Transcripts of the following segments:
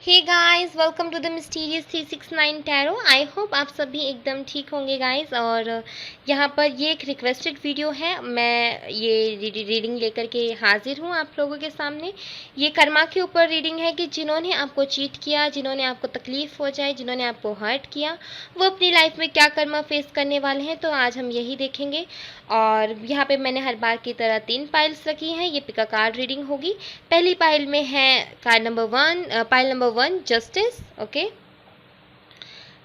Hey guys, welcome to the mysterious 369 tarot. I hope आप सभी एकदम ठीक होंगे गाइस। और यहाँ पर ये एक रिक्वेस्टेड वीडियो है। मैं ये रीडिंग लेकर के हाजिर हूँ आप लोगों के सामने। ये कर्मा के ऊपर रीडिंग है कि जिन्होंने आपको चीट किया, जिन्होंने आपको तकलीफ हो जाए, जिन्होंने आपको हर्ट किया, वो अपनी लाइफ में क्या कर्मा फेस करने वाले हैं। तो आज हम यही देखेंगे। और यहाँ पे मैंने हर बार की तरह 3 पाइल्स रखी हैं। ये पिका कार्ड रीडिंग होगी। पहली पाइल में है card number 1, pile number 1 justice. Okay,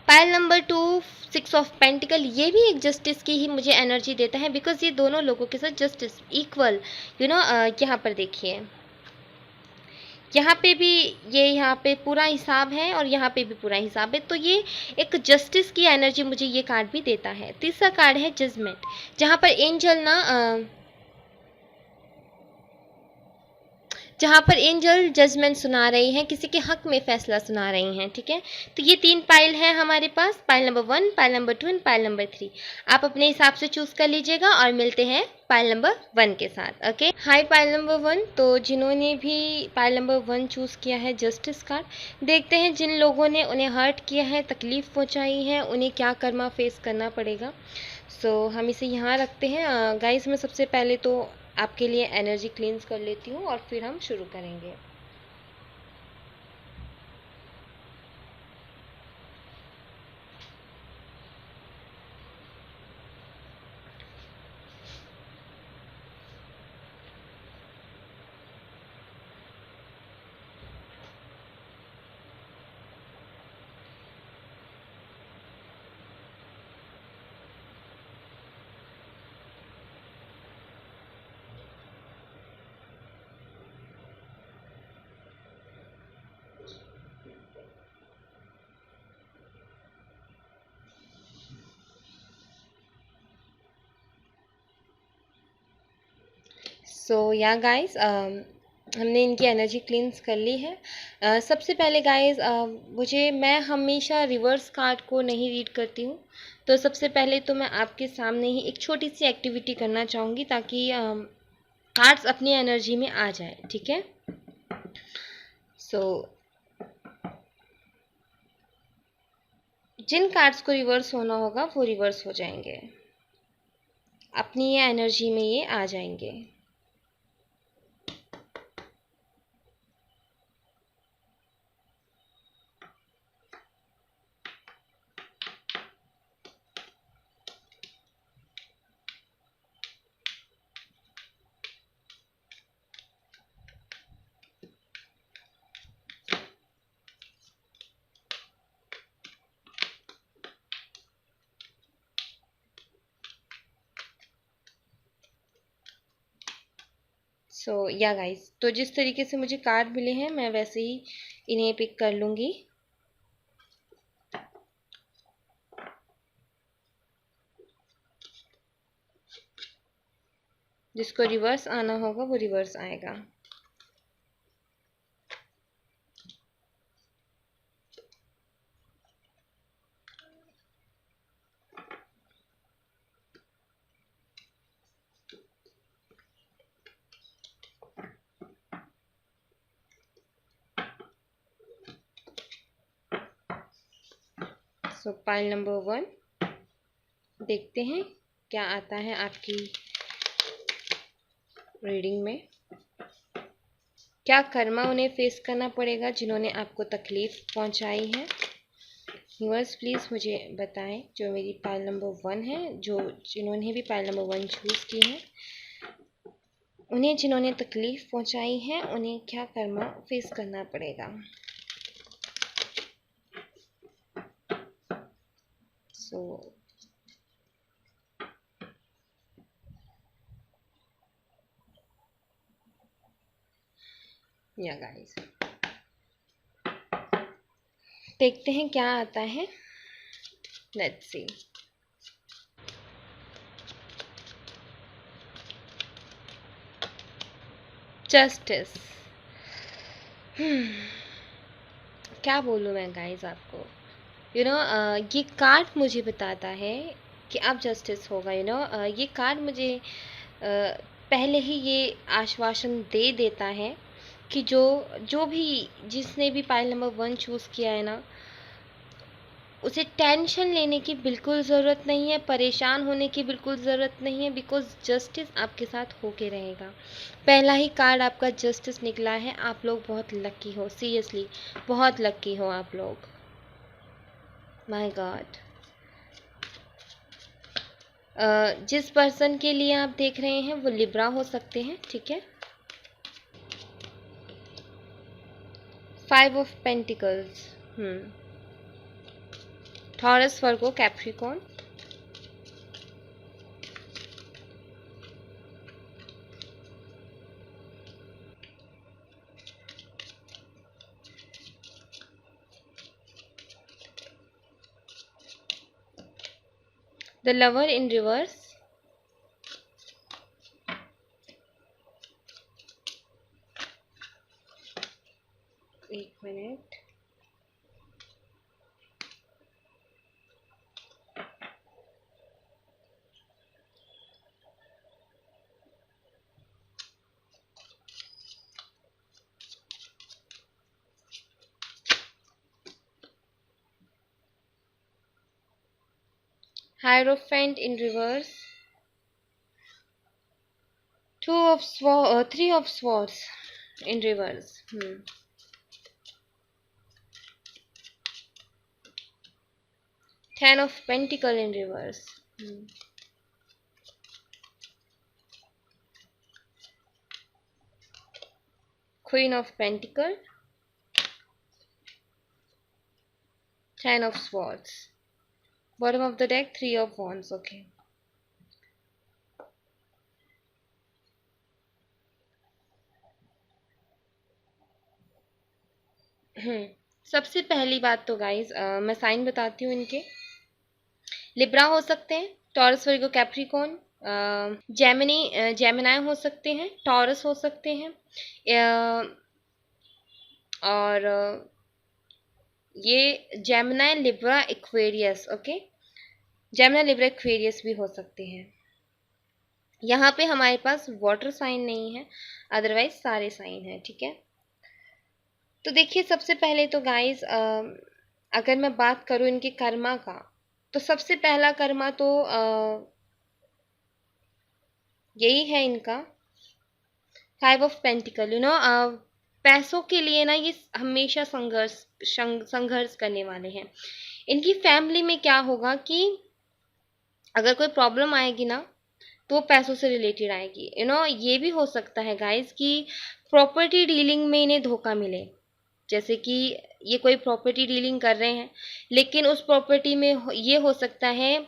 pile number 2 6 of pentacle. ये भी एक जस्टिस की ही मुझे एनर्जी देता है, बिकॉज ये दोनों लोगों के साथ जस्टिस इक्वल, यहाँ पर देखिए, यहाँ पे भी ये, यहाँ पे पूरा हिसाब है और यहाँ पे भी पूरा हिसाब है। तो ये एक जस्टिस की एनर्जी मुझे ये कार्ड भी देता है। तीसरा कार्ड है जजमेंट, जहाँ पर एंजल जहाँ पर एंजल जजमेंट सुना रही हैं, किसी के हक में फैसला सुना रही हैं। ठीक है, तो ये 3 पाइल है हमारे पास, pile number 1, pile number 2 and pile number 3। आप अपने हिसाब से चूज कर लीजिएगा और मिलते हैं पाइल नंबर 1 के साथ। ओके, हाय पाइल नंबर 1। तो जिन्होंने भी पाइल नंबर 1 चूज किया है, जस्टिस कार्ड, देखते हैं जिन लोगों ने उन्हें हर्ट किया है, तकलीफ पहुंचाई है, उन्हें क्या कर्मा फेस करना पड़ेगा। हम इसे यहाँ रखते हैं। गाइस, मैं सबसे पहले तो आपके लिए एनर्जी क्लींस कर लेती हूँ और फिर हम शुरू करेंगे। या गाइस, हमने इनकी एनर्जी क्लींस कर ली है। सबसे पहले गाइस, मैं हमेशा रिवर्स कार्ड को नहीं रीड करती हूँ। तो सबसे पहले तो मैं आपके सामने ही एक छोटी सी एक्टिविटी करना चाहूँगी, ताकि कार्ड्स अपनी एनर्जी में आ जाए। ठीक है, सो जिन कार्ड्स को रिवर्स होना होगा वो रिवर्स हो जाएंगे, अपनी ये एनर्जी में ये आ जाएंगे। या गाइस, तो जिस तरीके से मुझे कार्ड मिले हैं मैं वैसे ही इन्हें पिक कर लूँगी। जिसको रिवर्स आना होगा वो रिवर्स आएगा। पाइल नंबर 1, देखते हैं क्या आता है आपकी रीडिंग में। क्या कर्मा उन्हें फेस करना पड़ेगा जिन्होंने आपको तकलीफ पहुंचाई है। यूनिवर्स प्लीज़ मुझे बताएं, जो मेरी पाइल नंबर 1 है, जिन्होंने भी पाइल नंबर 1 चूज़ की है, उन्हें जिन्होंने तकलीफ पहुंचाई है, उन्हें क्या कर्मा फेस करना पड़ेगा। या गाइस, देखते हैं क्या आता है। Let's see. जस्टिस। क्या बोलूँ मैं गाइस आपको, ये कार्ड मुझे बताता है कि अब जस्टिस होगा। ये कार्ड मुझे पहले ही ये आश्वासन दे देता है कि जो जो भी जिसने भी पाइल नंबर 1 चूज़ किया है ना, उसे टेंशन लेने की बिल्कुल ज़रूरत नहीं है, परेशान होने की बिल्कुल ज़रूरत नहीं है, बिकॉज़ जस्टिस आपके साथ होके रहेगा। पहला ही कार्ड आपका जस्टिस निकला है, आप लोग बहुत लकी हो, सीरियसली बहुत लकी हो आप लोग। My God. जिस पर्सन के लिए आप देख रहे हैं वो लिब्रा हो सकते हैं, ठीक है। 5 of pentacles, Taurus, Virgo, Capricorn, the lover in reverse, एक minute, hierophant in reverse, 3 of swords in reverse, 10 of pentacle in reverse, queen of pentacle, 10 of swords, bottom of the deck 3 of wands, okay। सबसे पहली बात तो guys मैं sign बताती हूँ इनके। Libra हो सकते हैं, टॉरस, वर्गो, कैप्रिकॉर्न, जेमिनाई हो सकते हैं, टॉरस हो सकते हैं, और ये Gemini, Libra, Aquarius, okay. Gemini, Libra, Aquarius भी हो सकते हैं। यहाँ पे हमारे पास वाटर साइन नहीं है, अदरवाइज सारे साइन हैं, ठीक है। तो देखिए सबसे पहले तो गाइज अगर मैं बात करूँ इनके कर्मा का, तो सबसे पहला कर्मा तो यही है इनका 5 ऑफ पेंटिकल। पैसों के लिए ना ये हमेशा संघर्ष करने वाले हैं। इनकी फैमिली में क्या होगा कि अगर कोई प्रॉब्लम आएगी ना तो पैसों से रिलेटेड आएगी। ये भी हो सकता है गाइज कि प्रॉपर्टी डीलिंग में इन्हें धोखा मिले, जैसे कि ये कोई प्रॉपर्टी डीलिंग कर रहे हैं लेकिन उस प्रॉपर्टी में ये हो सकता है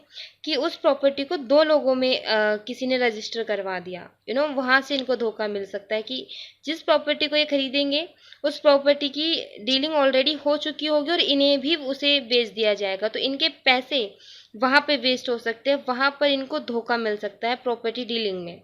कि उस प्रॉपर्टी को 2 लोगों में किसी ने रजिस्टर करवा दिया। वहाँ से इनको धोखा मिल सकता है कि जिस प्रॉपर्टी को ये खरीदेंगे उस प्रॉपर्टी की डीलिंग ऑलरेडी हो चुकी होगी और इन्हें भी उसे बेच दिया जाएगा, तो इनके पैसे वहाँ पे वेस्ट हो सकते हैं, वहाँ पर इनको धोखा मिल सकता है प्रॉपर्टी डीलिंग में,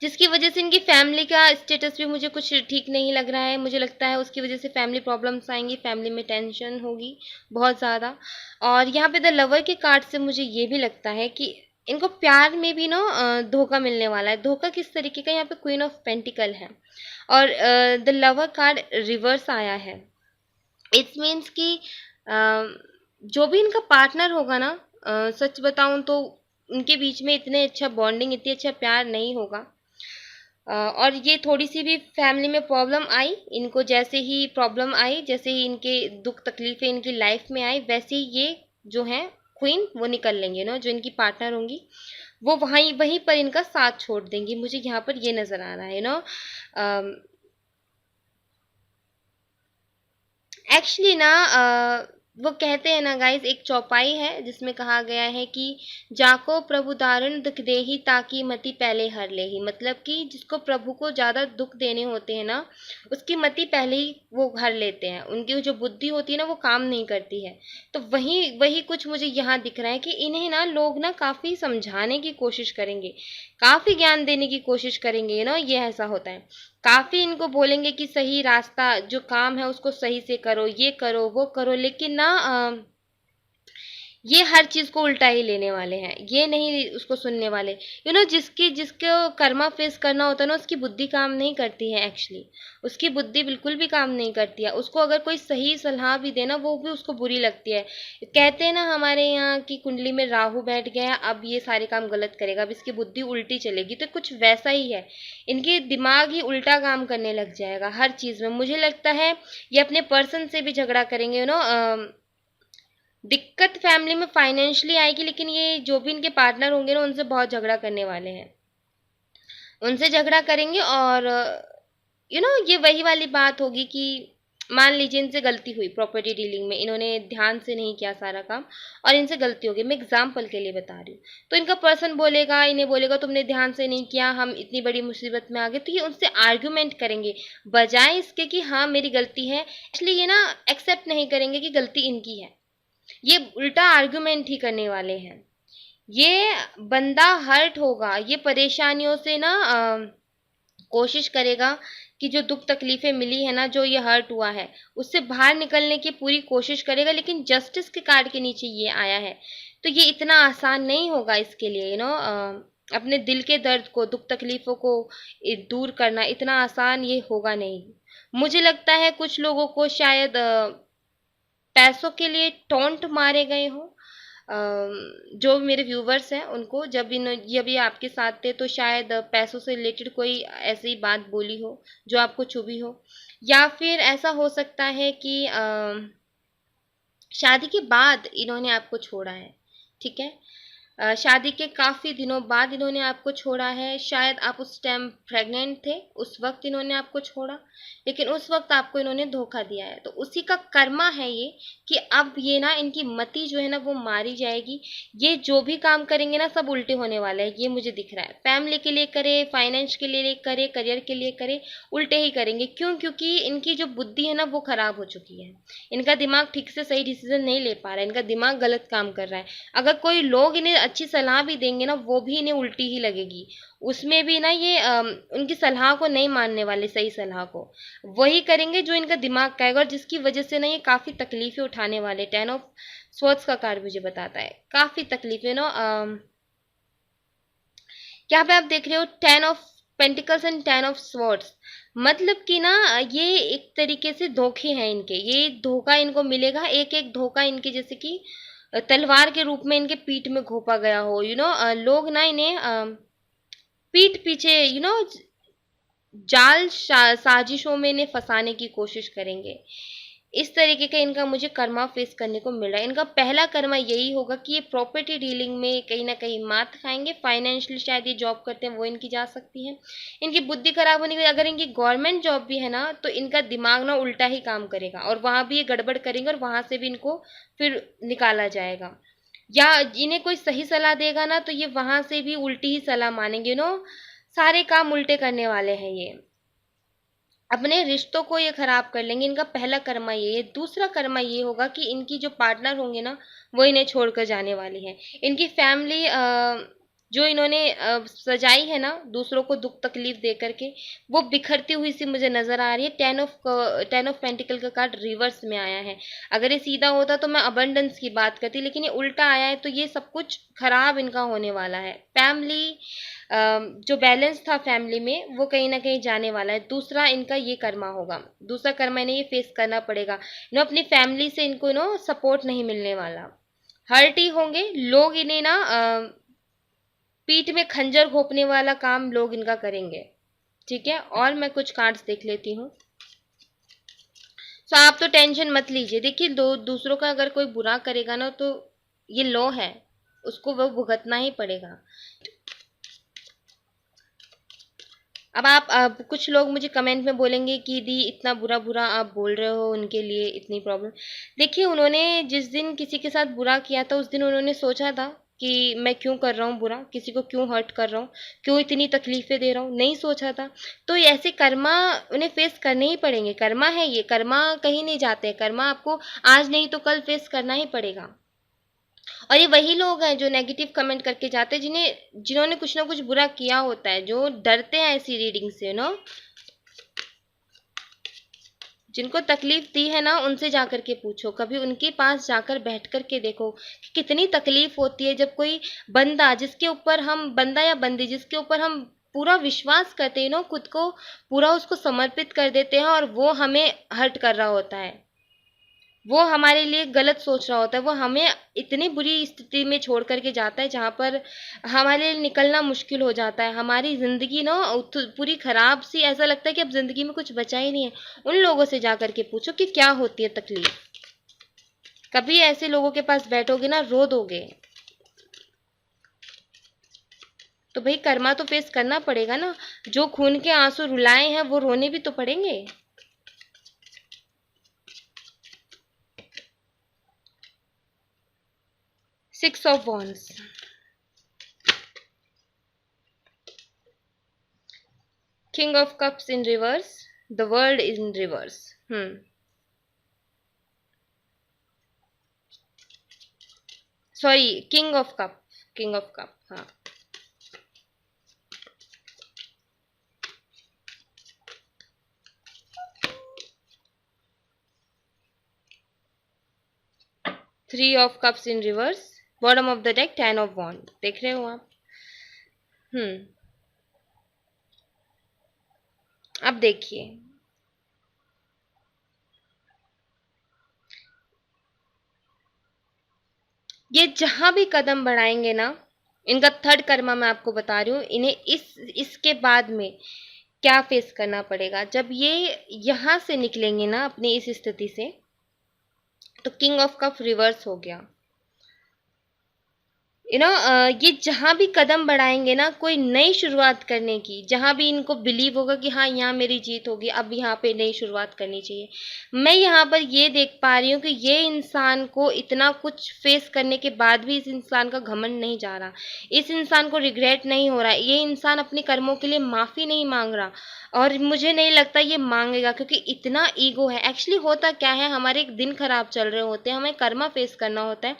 जिसकी वजह से इनकी फैमिली का स्टेटस भी मुझे कुछ ठीक नहीं लग रहा है। मुझे लगता है उसकी वजह से फैमिली प्रॉब्लम्स आएंगी, फैमिली में टेंशन होगी बहुत ज़्यादा। और यहाँ पे द लवर के कार्ड से मुझे ये भी लगता है कि इनको प्यार में भी ना धोखा मिलने वाला है। धोखा किस तरीके का, यहाँ पे क्वीन ऑफ पेंटिकल है और द लवर कार्ड रिवर्स आया है। इट्स मीन्स कि जो भी इनका पार्टनर होगा ना, सच बताऊं तो उनके बीच में इतने अच्छा बॉन्डिंग, इतनी अच्छा प्यार नहीं होगा। और ये थोड़ी सी भी फैमिली में प्रॉब्लम आई इनको, जैसे ही प्रॉब्लम आई, जैसे ही इनके दुख तकलीफें इनकी लाइफ में आई, वैसे ही ये जो है क्वीन वो निकल लेंगे ना, जो इनकी पार्टनर होंगी वो वहीं वहीं पर इनका साथ छोड़ देंगी। मुझे यहाँ पर ये नज़र आ रहा है एक्चुअली ना वो कहते हैं ना गाइज, एक चौपाई है जिसमें कहा गया है कि जाको प्रभु दारुण दुख देही ताकि मति पहले हर लेही। मतलब कि जिसको प्रभु को ज़्यादा दुख देने होते हैं ना, उसकी मति पहले ही वो हर लेते हैं, उनकी जो बुद्धि होती है ना वो काम नहीं करती है। तो वही वही कुछ मुझे यहाँ दिख रहा है कि इन्हें ना लोग ना काफ़ी समझाने की कोशिश करेंगे, काफ़ी ज्ञान देने की कोशिश करेंगे। ये ऐसा होता है, काफ़ी इनको बोलेंगे कि सही रास्ता जो काम है उसको सही से करो, ये करो वो करो, लेकिन ना ये हर चीज को उल्टा ही लेने वाले हैं, ये नहीं उसको सुनने वाले। जिसकी जिसको कर्मा फेस करना होता है ना, उसकी बुद्धि काम नहीं करती है एक्चुअली। उसकी बुद्धि बिल्कुल भी काम नहीं करती है। उसको अगर कोई सही सलाह भी देना, वो भी उसको बुरी लगती है। कहते हैं ना हमारे यहाँ की कुंडली में राहु बैठ गया, अब ये सारे काम गलत करेगा, अब इसकी बुद्धि उल्टी चलेगी, तो कुछ वैसा ही है। इनके दिमाग ही उल्टा काम करने लग जाएगा हर चीज में। मुझे लगता है ये अपने पर्सन से भी झगड़ा करेंगे। दिक्कत फैमिली में फाइनेंशियली आएगी, लेकिन ये जो भी इनके पार्टनर होंगे ना, उनसे बहुत झगड़ा करने वाले हैं। उनसे झगड़ा करेंगे, और ये वही वाली बात होगी कि मान लीजिए इनसे गलती हुई प्रॉपर्टी डीलिंग में, इन्होंने ध्यान से नहीं किया सारा काम और इनसे गलती होगी। मैं एग्जाम्पल के लिए बता रही हूँ। तो इनका पर्सन बोलेगा, इन्हें बोलेगा तुमने ध्यान से नहीं किया, हम इतनी बड़ी मुसीबत में आ गए। तो ये उनसे आर्ग्यूमेंट करेंगे, बजाय इसके कि हाँ मेरी गलती है। इसलिए ये ना एक्सेप्ट नहीं करेंगे कि गलती इनकी है, ये उल्टा आर्गुमेंट ही करने वाले हैं। ये बंदा हर्ट होगा, ये परेशानियों से ना कोशिश करेगा कि जो दुख तकलीफें मिली है ना, जो ये हर्ट हुआ है, उससे बाहर निकलने की पूरी कोशिश करेगा। लेकिन जस्टिस के कार्ड के नीचे ये आया है, तो ये इतना आसान नहीं होगा इसके लिए। अपने दिल के दर्द को, दुख तकलीफों को दूर करना इतना आसान ये होगा नहीं। मुझे लगता है कुछ लोगों को शायद पैसों के लिए टोंट मारे गए हों। जो मेरे व्यूवर्स हैं उनको, जब ये आपके साथ थे तो शायद पैसों से रिलेटेड कोई ऐसी बात बोली हो जो आपको चुभी हो, या फिर ऐसा हो सकता है कि शादी के बाद इन्होंने आपको छोड़ा है। ठीक है, शादी के काफ़ी दिनों बाद इन्होंने आपको छोड़ा है। शायद आप उस टाइम प्रेग्नेंट थे, उस वक्त इन्होंने आपको छोड़ा, लेकिन उस वक्त आपको इन्होंने धोखा दिया है। तो उसी का कर्मा है ये, कि अब ये ना इनकी मति जो है ना वो मारी जाएगी। ये जो भी काम करेंगे ना सब उल्टे होने वाला है, ये मुझे दिख रहा है। फैमिली के लिए करे, फाइनेंस के लिए करे, करियर के लिए करे, उल्टे ही करेंगे। क्यों? क्योंकि इनकी जो बुद्धि है ना वो खराब हो चुकी है। इनका दिमाग ठीक से सही डिसीजन नहीं ले पा रहा है, इनका दिमाग गलत काम कर रहा है। अगर कोई लोग इन्हें अच्छी सलाह भी देंगे ना, वो भी इन्हें उल्टी ही लगेगी। उसमें भी ना ये उनकी सलाह को नहीं मानने वाले, सही सलाह को वही करेंगे जो इनका दिमाग कहेगा, और जिसकी वजह से ना ये काफी तकलीफें उठाने वाले। 10 ऑफ स्वॉर्ड्स का कार्ड मुझे बताता है काफी तकलीफें यहाँ पे आप देख रहे हो 10 of pentacles and 10 of swords. मतलब कि ना ये एक तरीके से धोखे हैं इनके, ये धोखा इनको मिलेगा। एक एक धोखा इनके जैसे कि तलवार के रूप में इनके पीठ में घोंपा गया हो। लोग ना इन्हें पीठ पीछे साजिशों में इन्हें फंसाने की कोशिश करेंगे। इस तरीके का इनका मुझे कर्मा फेस करने को मिल रहा है। इनका पहला कर्मा यही होगा कि ये प्रॉपर्टी डीलिंग में कहीं ना कहीं मात खाएंगे। फाइनेंशियली शायद ये जॉब करते हैं, वो इनकी जा सकती है। इनकी बुद्धि खराब होने की, अगर इनकी गवर्नमेंट जॉब भी है ना, तो इनका दिमाग ना उल्टा ही काम करेगा, और वहां भी ये गड़बड़ करेंगे, और वहां से भी इनको फिर निकाला जाएगा। या इन्हें कोई सही सलाह देगा ना, तो ये वहां से भी उल्टी ही सलाह मानेंगे। सारे काम उल्टे करने वाले हैं ये, अपने रिश्तों को ये खराब कर लेंगे। इनका पहला कर्मा ये है। दूसरा कर्मा ये होगा कि इनकी जो पार्टनर होंगे ना, वो इन्हें छोड़कर जाने वाली है। इनकी फैमिली जो इन्होंने सजाई है ना दूसरों को दुख तकलीफ दे करके, वो बिखरती हुई सी मुझे नजर आ रही है। 10 ऑफ पेंटिकल का कार्ड रिवर्स में आया है। अगर ये सीधा होता तो मैं अबंडेंस की बात करती, लेकिन ये उल्टा आया है, तो ये सब कुछ खराब इनका होने वाला है। फैमिली जो बैलेंस था फैमिली में, वो कहीं ना कहीं जाने वाला है। दूसरा इनका ये कर्मा होगा, दूसरा कर्मा इन्हें ये फेस करना पड़ेगा। अपनी फैमिली से इनको सपोर्ट नहीं मिलने वाला, हर्ट ही होंगे लोग। इन्हें ना पीठ में खंजर घोंपने वाला काम लोग इनका करेंगे। ठीक है, और मैं कुछ कार्ड्स देख लेती हूँ। तो आप तो टेंशन मत लीजिए। देखिए, दूसरों का अगर कोई बुरा करेगा ना, तो ये लॉ है, उसको वो भुगतना ही पड़ेगा। अब कुछ लोग मुझे कमेंट में बोलेंगे कि दी इतना बुरा बुरा आप बोल रहे हो, उनके लिए इतनी प्रॉब्लम। देखिए, उन्होंने जिस दिन किसी के साथ बुरा किया था, उस दिन उन्होंने सोचा था कि मैं क्यों कर रहा हूँ बुरा, किसी को क्यों हर्ट कर रहा हूँ, क्यों इतनी तकलीफें दे रहा हूँ, नहीं सोचा था। तो ऐसे कर्मा उन्हें फेस करने ही पड़ेंगे। कर्मा है ये, कर्मा कहीं नहीं जाते। कर्मा आपको आज नहीं तो कल फेस करना ही पड़ेगा। और ये वही लोग हैं जो नेगेटिव कमेंट करके जाते हैं, जिन्होंने कुछ ना कुछ बुरा किया होता है, जो डरते हैं ऐसी रीडिंग से। जिनको तकलीफ दी है ना, उनसे जाकर के पूछो, कभी उनके पास जाकर बैठ कर के देखो कि कितनी तकलीफ होती है जब कोई बंदा, जिसके ऊपर हम, बंदा या बंदी जिसके ऊपर हम पूरा विश्वास करते हैं ना, खुद को पूरा उसको समर्पित कर देते हैं, और वो हमें हर्ट कर रहा होता है, वो हमारे लिए गलत सोच रहा होता है, वो हमें इतनी बुरी स्थिति में छोड़ करके जाता है जहाँ पर हमारे लिए निकलना मुश्किल हो जाता है, हमारी ज़िंदगी ना पूरी खराब सी, ऐसा लगता है कि अब ज़िंदगी में कुछ बचा ही नहीं है। उन लोगों से जा कर के पूछो कि क्या होती है तकलीफ। कभी ऐसे लोगों के पास बैठोगे ना, रो दोगे। तो भाई कर्मा तो फेस करना पड़ेगा ना, जो खून के आंसू रुलाए हैं वो रोने भी तो पड़ेंगे। Six of wands, king of cups in reverse, the world in reverse. Sorry, king of cup, king of cup, हाँ। Three of cups in reverse, bottom of the deck, ten of wand, देख रहे हो आप। अब देखिए, ये जहां भी कदम बढ़ाएंगे ना, इनका थर्ड कर्मा मैं आपको बता रही हूँ, इन्हें इसके बाद में क्या फेस करना पड़ेगा जब ये यहां से निकलेंगे ना अपनी इस स्थिति से। तो किंग ऑफ कप रिवर्स हो गया, ये जहां भी कदम बढ़ाएंगे ना, कोई नई शुरुआत करने की, जहां भी इनको बिलीव होगा कि हाँ यहाँ मेरी जीत होगी, अब यहाँ पे नई शुरुआत करनी चाहिए। मैं यहाँ पर ये देख पा रही हूँ कि ये इंसान को इतना कुछ फेस करने के बाद भी इस इंसान का घमंड नहीं जा रहा, इस इंसान को रिग्रेट नहीं हो रहा, ये इंसान अपने कर्मों के लिए माफी नहीं मांग रहा, और मुझे नहीं लगता ये मांगेगा, क्योंकि इतना ईगो है। एक्चुअली होता क्या है, हमारे एक दिन खराब चल रहे होते हैं, हमें कर्मा फेस करना होता है,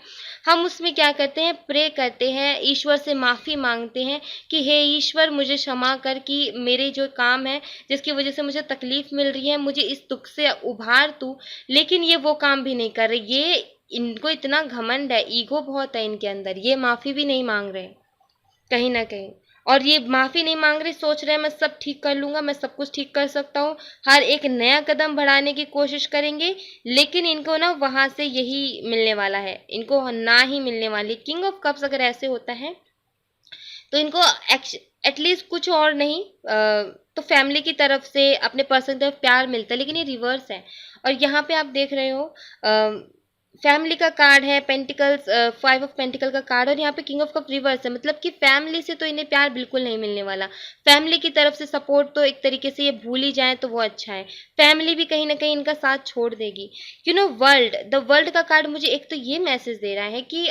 हम उसमें क्या करते हैं, प्रे करते हैं, ईश्वर से माफ़ी मांगते हैं कि हे ईश्वर मुझे क्षमा कर, कि मेरे जो काम है जिसकी वजह से मुझे तकलीफ मिल रही है, मुझे इस दुख से उभार तू। लेकिन ये वो काम भी नहीं कर रहे, ये इनको इतना घमंड है, ईगो बहुत है इनके अंदर, ये माफ़ी भी नहीं मांग रहे कहीं ना कहीं, और ये माफी नहीं मांग रहे, सोच रहे हैं मैं सब ठीक कर लूंगा, मैं सब कुछ ठीक कर सकता हूँ, हर एक नया कदम बढ़ाने की कोशिश करेंगे, लेकिन इनको ना वहां से यही मिलने वाला है, इनको ना ही मिलने वाली। किंग ऑफ कप्स अगर ऐसे होता है तो इनको एटलीस्ट कुछ और नहीं, तो फैमिली की तरफ से, अपने पर्सन की तरफ प्यार मिलता है, लेकिन ये रिवर्स है। और यहाँ पे आप देख रहे हो फैमिली का कार्ड है, पेंटिकल्स, फाइव ऑफ पेंटिकल का कार्ड, और यहाँ पे किंग ऑफ कप रिवर्स है, मतलब कि फैमिली से तो इन्हें प्यार बिल्कुल नहीं मिलने वाला। फैमिली की तरफ से सपोर्ट तो एक तरीके से ये भूल ही जाए तो वो अच्छा है, फैमिली भी कहीं ना कहीं इनका साथ छोड़ देगी। वर्ल्ड, द वर्ल्ड का कार्ड मुझे एक तो ये मैसेज दे रहा है कि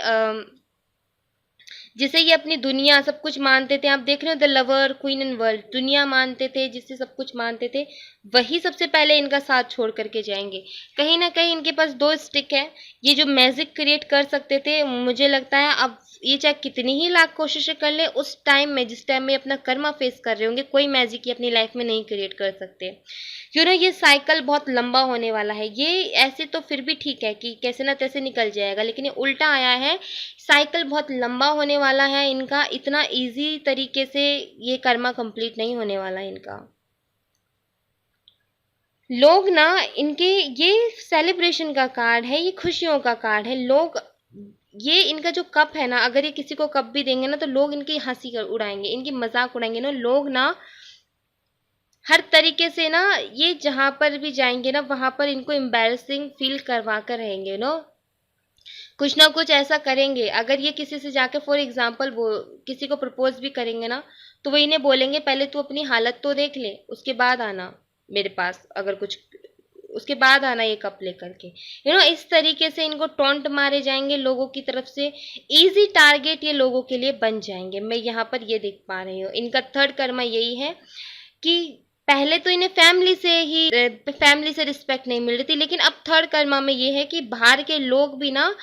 जिसे ये अपनी दुनिया सब कुछ मानते थे, आप देख रहे हो the lover queen in world, दुनिया मानते थे, जिससे सब कुछ मानते थे, वही सबसे पहले इनका साथ छोड़ करके जाएंगे। कहीं ना कहीं इनके पास दो स्टिक है, ये जो मैजिक क्रिएट कर सकते थे, मुझे लगता है अब ये चाहे कितनी ही लाख कोशिशें कर ले, उस टाइम में, जिस टाइम में अपना कर्मा फेस कर रहे होंगे, कोई मैजिक ये अपनी लाइफ में नहीं क्रिएट कर सकते। ये साइकिल बहुत लंबा होने वाला है, ये ऐसे तो फिर भी ठीक है कि कैसे ना तैसे निकल जाएगा, लेकिन ये उल्टा आया है, साइकिल बहुत लंबा होने वाला है इनका, इतना इजी तरीके से ये कर्मा कंप्लीट नहीं होने वाला इनका। लोग ना, इनके ये सेलिब्रेशन का कार्ड है, ये खुशियों का कार्ड है, लोग ये इनका जो कप है ना, अगर ये किसी को कप भी देंगे ना तो लोग इनकी हंसी उड़ाएंगे, इनकी मजाक उड़ाएंगे ना लोग ना, हर तरीके से ना, ये जहां पर भी जाएंगे ना वहां पर इनको एम्बैरसिंग फील करवा कर रहेंगे कुछ ना कुछ ऐसा करेंगे। अगर ये किसी से जाके फॉर एग्जाम्पल वो किसी को प्रपोज भी करेंगे ना, तो वो इन्हें बोलेंगे पहले तू अपनी हालत तो देख ले, उसके बाद आना मेरे पास, अगर कुछ उसके बाद आना ये कप लेकर के। इस तरीके से इनको टॉन्ट मारे जाएंगे लोगों की तरफ से, इजी टारगेट ये लोगों के लिए बन जाएंगे। मैं यहाँ पर ये देख पा रही हूँ, इनका थर्ड कर्मा यही है कि पहले तो इन्हें फैमिली से रिस्पेक्ट नहीं मिल रही थी, लेकिन अब थर्ड कर्मा में ये है कि बाहर के लोग भी ना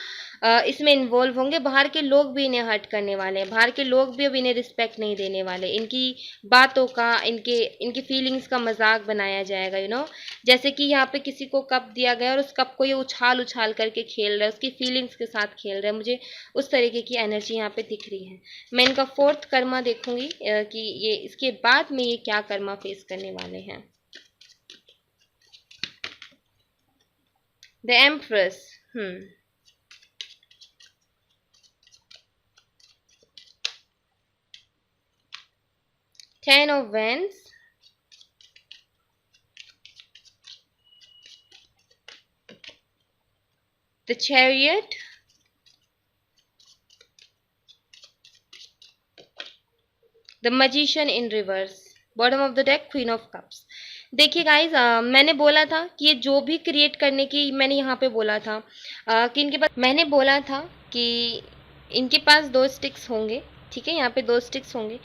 इसमें इन्वॉल्व होंगे। बाहर के लोग भी इन्हें हर्ट करने वाले हैं, बाहर के लोग भी अब इन्हें रिस्पेक्ट नहीं देने वाले, इनकी बातों का, इनके इनकी फीलिंग्स का मजाक बनाया जाएगा, जैसे कि यहाँ पे किसी को कप दिया गया और उस कप को ये उछाल उछाल करके खेल रहा है, उसकी फीलिंग्स के साथ खेल रहा है। मुझे उस तरीके की एनर्जी यहाँ पे दिख रही है। मैं इनका फोर्थ कर्मा देखूंगी कि ये इसके बाद में ये क्या कर्मा फेस करने वाले हैं। The empress. 10 of Wands, the Chariot, the Magician in reverse, bottom of the deck Queen of Cups। देखिए गाइज, मैंने बोला था कि ये जो भी क्रिएट करने की, मैंने यहाँ पे बोला था कि इनके पास, मैंने बोला था कि इनके पास 2 स्टिक्स होंगे, ठीक है, यहाँ पे 2 स्टिक्स होंगे,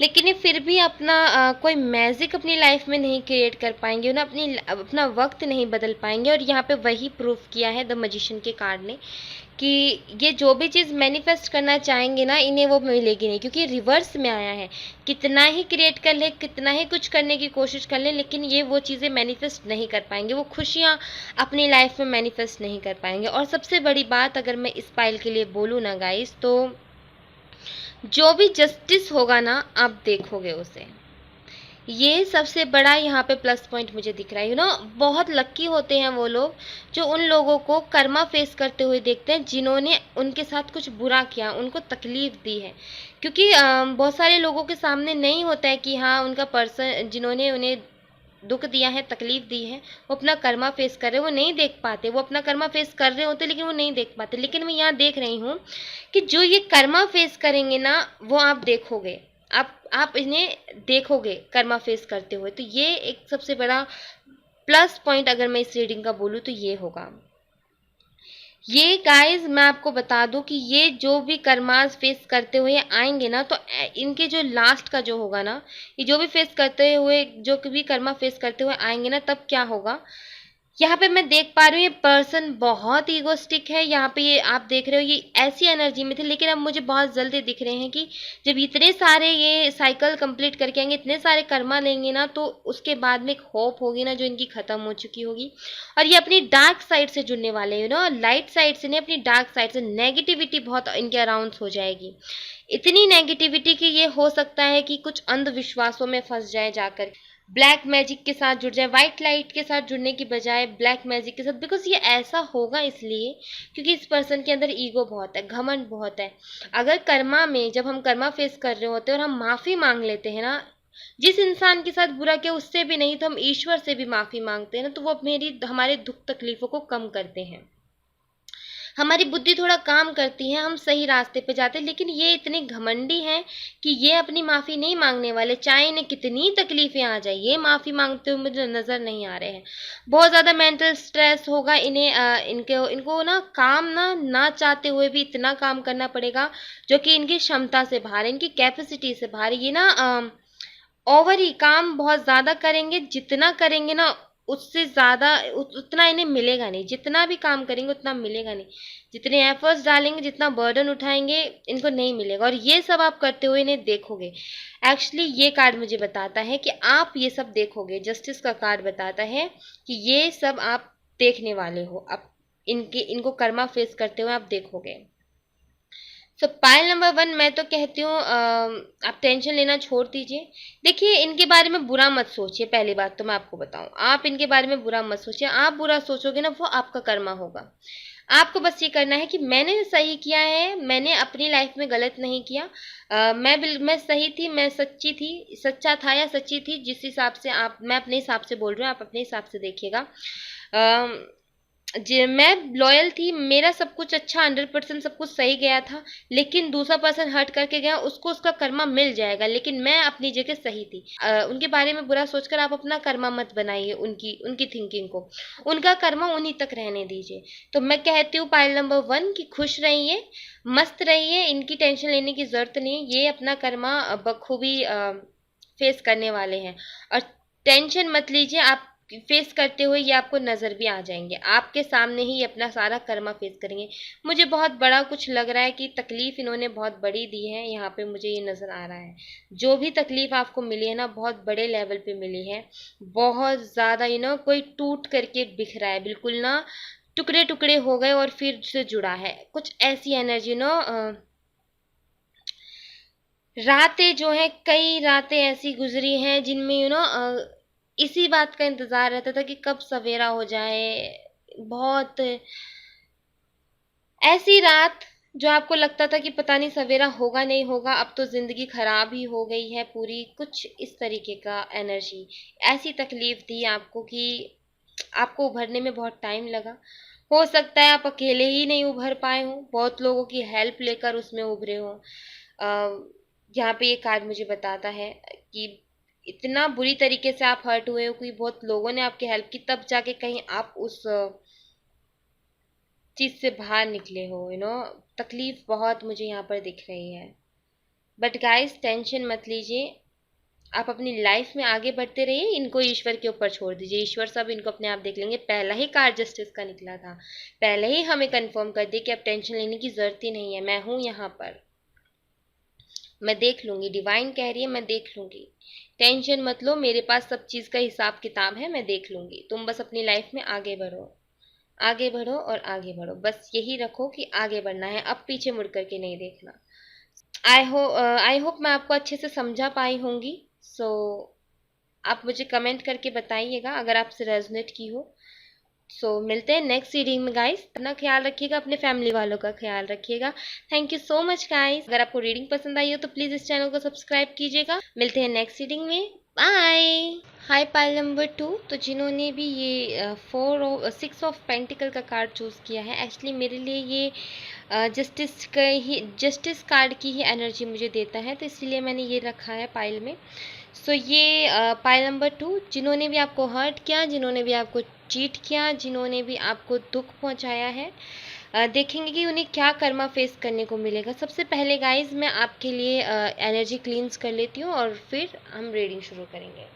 लेकिन ये फिर भी अपना कोई मैजिक अपनी लाइफ में नहीं क्रिएट कर पाएंगे, उन्हें अपना वक्त नहीं बदल पाएंगे। और यहाँ पे वही प्रूफ किया है द मैजिशियन के कार्ड ने कि ये जो भी चीज़ मैनिफेस्ट करना चाहेंगे ना, इन्हें वो मिलेगी नहीं, क्योंकि रिवर्स में आया है। कितना ही क्रिएट कर ले, कितना ही कुछ करने की कोशिश कर ले, लेकिन ये वो चीज़ें मैनिफेस्ट नहीं कर पाएंगे, वो खुशियाँ अपनी लाइफ में मैनिफेस्ट नहीं कर पाएंगे। और सबसे बड़ी बात अगर मैं इस पाइल के लिए बोलूँ ना गाइस, तो जो भी जस्टिस होगा ना, आप देखोगे उसे, ये सबसे बड़ा यहाँ पे प्लस पॉइंट मुझे दिख रहा है। बहुत लक्की होते हैं वो लोग जो उन लोगों को कर्मा फेस करते हुए देखते हैं जिन्होंने उनके साथ कुछ बुरा किया, उनको तकलीफ दी है। क्योंकि बहुत सारे लोगों के सामने नहीं होता है कि हाँ, उनका पर्सन जिन्होंने उन्हें दुख दिया है, तकलीफ दी है, वो अपना कर्मा फेस कर रहे हैं, वो नहीं देख पाते। वो अपना कर्मा फेस कर रहे होते लेकिन वो नहीं देख पाते। लेकिन मैं यहाँ देख रही हूँ कि जो ये कर्मा फेस करेंगे ना, वो आप देखोगे, आप इन्हें देखोगे कर्मा फेस करते हुए। तो ये एक सबसे बड़ा प्लस पॉइंट अगर मैं इस रीडिंग का बोलूँ तो ये होगा। ये गाइस, मैं आपको बता दूं कि ये जो भी कर्मास फेस करते हुए आएंगे ना, तो इनके जो लास्ट का जो होगा ना, ये जो भी फेस करते हुए, जो भी कर्मा फेस करते हुए आएंगे ना, तब क्या होगा, यहाँ पे मैं देख पा रही हूँ ये पर्सन बहुत ईगोस्टिक है। यहाँ पे ये आप देख रहे हो, ये ऐसी एनर्जी में थे, लेकिन अब मुझे बहुत जल्दी दिख रहे हैं कि जब इतने सारे ये साइकिल कंप्लीट करके आएंगे, इतने सारे कर्मा लेंगे ना, तो उसके बाद में एक होप होगी ना जो इनकी खत्म हो चुकी होगी, और ये अपनी डार्क साइड से जुड़ने वाले हैं। लाइट साइड से नहीं, अपनी डार्क साइड से। नेगेटिविटी बहुत इनके अराउंड हो जाएगी, इतनी नेगेटिविटी कि ये हो सकता है कि कुछ अंधविश्वासों में फंस जाए, जाकर ब्लैक मैजिक के साथ जुड़ जाए, व्हाइट लाइट के साथ जुड़ने की बजाय ब्लैक मैजिक के साथ। बिकॉज ये ऐसा होगा इसलिए क्योंकि इस पर्सन के अंदर ईगो बहुत है, घमंड बहुत है। अगर कर्मा में, जब हम कर्मा फेस कर रहे होते हैं और हम माफी मांग लेते हैं ना, जिस इंसान के साथ बुरा किया उससे भी नहीं तो हम ईश्वर से भी माफी मांगते हैं ना, तो वो हमारे दुख तकलीफों को कम करते हैं, हमारी बुद्धि थोड़ा काम करती है, हम सही रास्ते पे जाते हैं। लेकिन ये इतने घमंडी हैं कि ये अपनी माफ़ी नहीं मांगने वाले, चाहे इन्हें कितनी तकलीफें आ जाए, ये माफ़ी मांगते हुए मुझे नज़र नहीं आ रहे हैं। बहुत ज़्यादा मेंटल स्ट्रेस होगा इन्हें, इनको ना काम ना चाहते हुए भी इतना काम करना पड़ेगा जो कि इनकी क्षमता से बाहर है, इनकी कैपेसिटी से बाहर है। ये ना ओवर ही काम बहुत ज़्यादा करेंगे, जितना करेंगे ना उससे ज़्यादा उतना इन्हें मिलेगा नहीं, जितना भी काम करेंगे उतना मिलेगा नहीं, जितने एफर्ट्स डालेंगे, जितना बर्डन उठाएंगे, इनको नहीं मिलेगा। और ये सब आप करते हुए इन्हें देखोगे। एक्चुअली ये कार्ड मुझे बताता है कि आप ये सब देखोगे, जस्टिस का कार्ड बताता है कि ये सब आप देखने वाले हो, आप इनको कर्मा फेस करते हुए आप देखोगे। सो पाइल नंबर 1, मैं तो कहती हूँ आप टेंशन लेना छोड़ दीजिए। देखिए, इनके बारे में बुरा मत सोचिए। पहली बात तो मैं आपको बताऊं, आप इनके बारे में बुरा मत सोचिए। आप बुरा सोचोगे ना, वो आपका कर्मा होगा। आपको बस ये करना है कि मैंने सही किया है, मैंने अपनी लाइफ में गलत नहीं किया, मैं सही थी, मैं सच्ची थी, सच्चा था या सच्ची थी, जिस हिसाब से आप, मैं अपने हिसाब से बोल रही हूँ, आप अपने हिसाब से देखिएगा। जी, मैं लॉयल थी, मेरा सब कुछ अच्छा 100% सब कुछ सही गया था, लेकिन दूसरा पर्सन हर्ट करके गया, उसको उसका कर्मा मिल जाएगा, लेकिन मैं अपनी जगह सही थी। उनके बारे में बुरा सोचकर आप अपना कर्मा मत बनाइए, उनकी थिंकिंग को, उनका कर्मा उन्हीं तक रहने दीजिए। तो मैं कहती हूँ पाइल नंबर 1 कि खुश रहिए, मस्त रहिए, इनकी टेंशन लेने की जरूरत नहीं है, ये अपना कर्मा बखूबी फेस करने वाले हैं। और टेंशन मत लीजिए, आप फेस करते हुए ये आपको नज़र भी आ जाएंगे, आपके सामने ही अपना सारा कर्मा फेस करेंगे। मुझे बहुत बड़ा कुछ लग रहा है कि तकलीफ इन्होंने बहुत बड़ी दी है, यहाँ पे मुझे ये नज़र आ रहा है। जो भी तकलीफ आपको मिली है ना, बहुत बड़े लेवल पे मिली है, बहुत ज़्यादा कोई टूट करके बिखरा है, बिल्कुल ना टुकड़े टुकड़े हो गए और फिर से जुड़ा है, कुछ ऐसी एनर्जी रातें जो है, कई रातें ऐसी गुजरी हैं जिनमें इसी बात का इंतजार रहता था कि कब सवेरा हो जाए। बहुत ऐसी रात जो आपको लगता था कि पता नहीं सवेरा होगा नहीं होगा, अब तो जिंदगी खराब ही हो गई है पूरी, कुछ इस तरीके का एनर्जी। ऐसी तकलीफ दी आपको कि आपको उभरने में बहुत टाइम लगा। हो सकता है आप अकेले ही नहीं उभर पाए हो, बहुत लोगों की हेल्प लेकर उसमें उभरे हो। यहाँ पे ये कार्ड मुझे बताता है कि इतना बुरी तरीके से आप हर्ट हुए हो कि बहुत लोगों ने आपकी हेल्प की, तब जाके कहीं आप उस चीज से बाहर निकले हो। तकलीफ बहुत मुझे यहाँ पर दिख रही है। बट गाइस, टेंशन मत लीजिए, आप अपनी लाइफ में आगे बढ़ते रहिए, इनको ईश्वर के ऊपर छोड़ दीजिए, ईश्वर सब इनको अपने आप देख लेंगे। पहला ही कार्ड जस्टिस का निकला था, पहले ही हमें कंफर्म कर दिया कि अब टेंशन लेने की जरूरत ही नहीं है, मैं हूं यहाँ पर, मैं देख लूंगी, डिवाइन कह रही है मैं देख लूंगी, टेंशन मत लो, मेरे पास सब चीज का हिसाब किताब है, मैं देख लूंगी, तुम बस अपनी लाइफ में आगे बढ़ो, आगे बढ़ो और आगे बढ़ो, बस यही रखो कि आगे बढ़ना है, अब पीछे मुड़ करके नहीं देखना। आई होप मैं आपको अच्छे से समझा पाई होंगी। सो आप मुझे कमेंट करके बताइएगा अगर आपसे रेजोनेट की हो। मिलते हैं नेक्स्ट रीडिंग में गाइस, अपना ख्याल रखिएगा, अपने फैमिली वालों का ख्याल रखिएगा। Thank you so much guys, अगर आपको रीडिंग पसंद आई हो तो प्लीज़ इस चैनल को सब्सक्राइब कीजिएगा। मिलते हैं नेक्स्ट रीडिंग में, बाय। हाय पाइल नंबर 2, तो जिन्होंने भी ये 6 ऑफ पेंटिकल का कार्ड चूज़ किया है, एक्चुअली मेरे लिए ये जस्टिस कार्ड की ही एनर्जी मुझे देता है, तो इसलिए मैंने ये रखा है पाइल में। ये पाइल नंबर 2, जिन्होंने भी आपको हर्ट किया, जिन्होंने भी आपको चीट किया, जिन्होंने भी आपको दुख पहुंचाया है, देखेंगे कि उन्हें क्या कर्मा फेस करने को मिलेगा। सबसे पहले गाइज मैं आपके लिए एनर्जी क्लींस कर लेती हूँ और फिर हम रीडिंग शुरू करेंगे।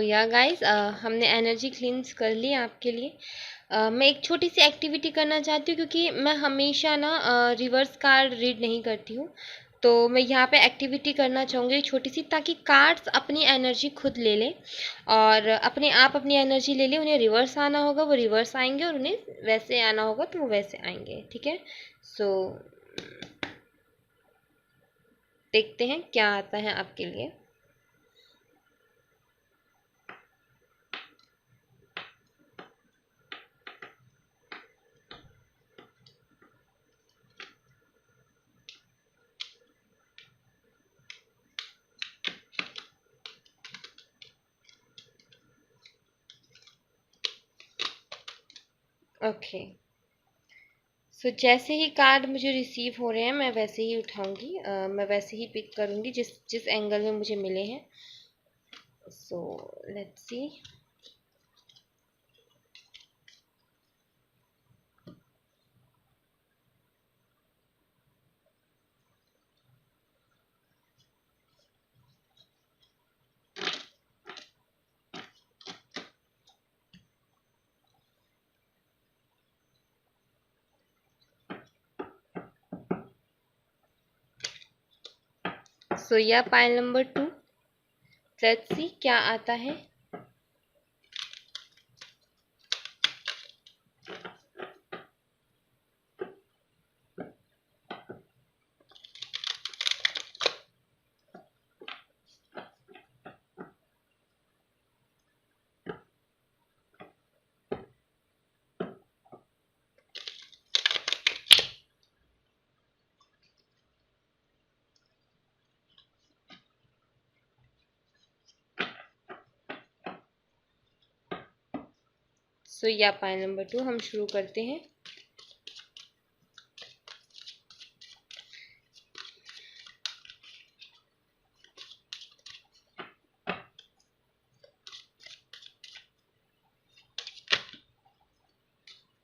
या गाइस, हमने एनर्जी क्लींस कर ली आपके लिए। मैं एक छोटी सी एक्टिविटी करना चाहती हूँ, क्योंकि मैं हमेशा ना रिवर्स कार्ड रीड नहीं करती हूँ, तो मैं यहाँ पे एक्टिविटी करना चाहूँगी छोटी सी, ताकि कार्ड्स अपनी एनर्जी खुद ले लें और अपने आप अपनी एनर्जी ले लें। उन्हें रिवर्स आना होगा वो रिवर्स आएंगे, और उन्हें वैसे आना होगा तो वो वैसे आएंगे, ठीक है। सो देखते हैं क्या आता है आपके लिए। ओके, जैसे ही कार्ड मुझे रिसीव हो रहे हैं मैं वैसे ही उठाऊंगी, मैं वैसे ही पिक करूंगी जिस जिस एंगल में मुझे मिले हैं। Let's see. या पाइल नंबर 2, लेट्स सी क्या आता है। सो या पाइल नंबर 2 हम शुरू करते हैं।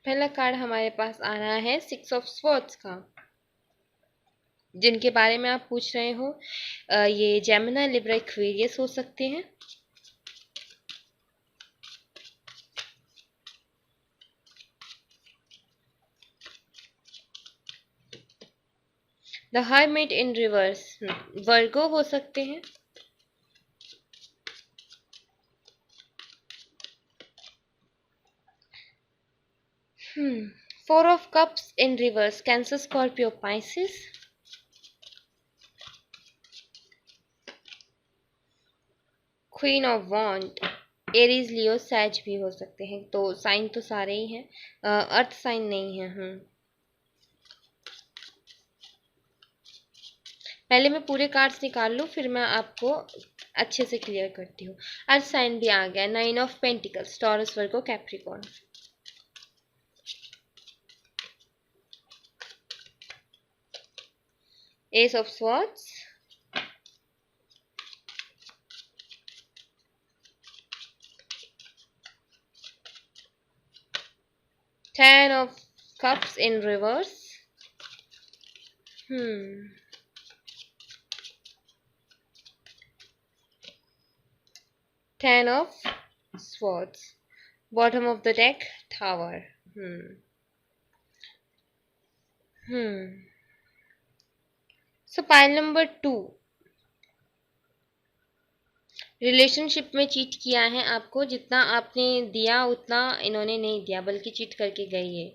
पहला कार्ड हमारे पास आ रहा है 6 ऑफ स्वॉर्ड्स का। जिनके बारे में आप पूछ रहे हो ये जेमिनी, लिब्रा, एक्वेरियस हो सकते हैं। The hermit in reverse, Virgo हो सकते हैं। Four of cups in reverse, Cancer, Scorpio, Pisces. Queen of wand, Aries, Leo, सैज भी हो सकते हैं। तो साइन तो सारे ही हैं, अर्थ साइन नहीं है। पहले मैं पूरे कार्ड्स निकाल लूँ, फिर मैं आपको अच्छे से क्लियर करती हूँ। अर्थ साइन भी आ गया। 9 of pentacles, Taurus, Virgo, Capricorn. S of swords, Ten of cups in reverse. Ten of swords. Bottom of the deck, tower. So pile number 2. Relationship में चीट किया है आपको। जितना आपने दिया उतना इन्होंने नहीं दिया, बल्कि चीट करके गई है।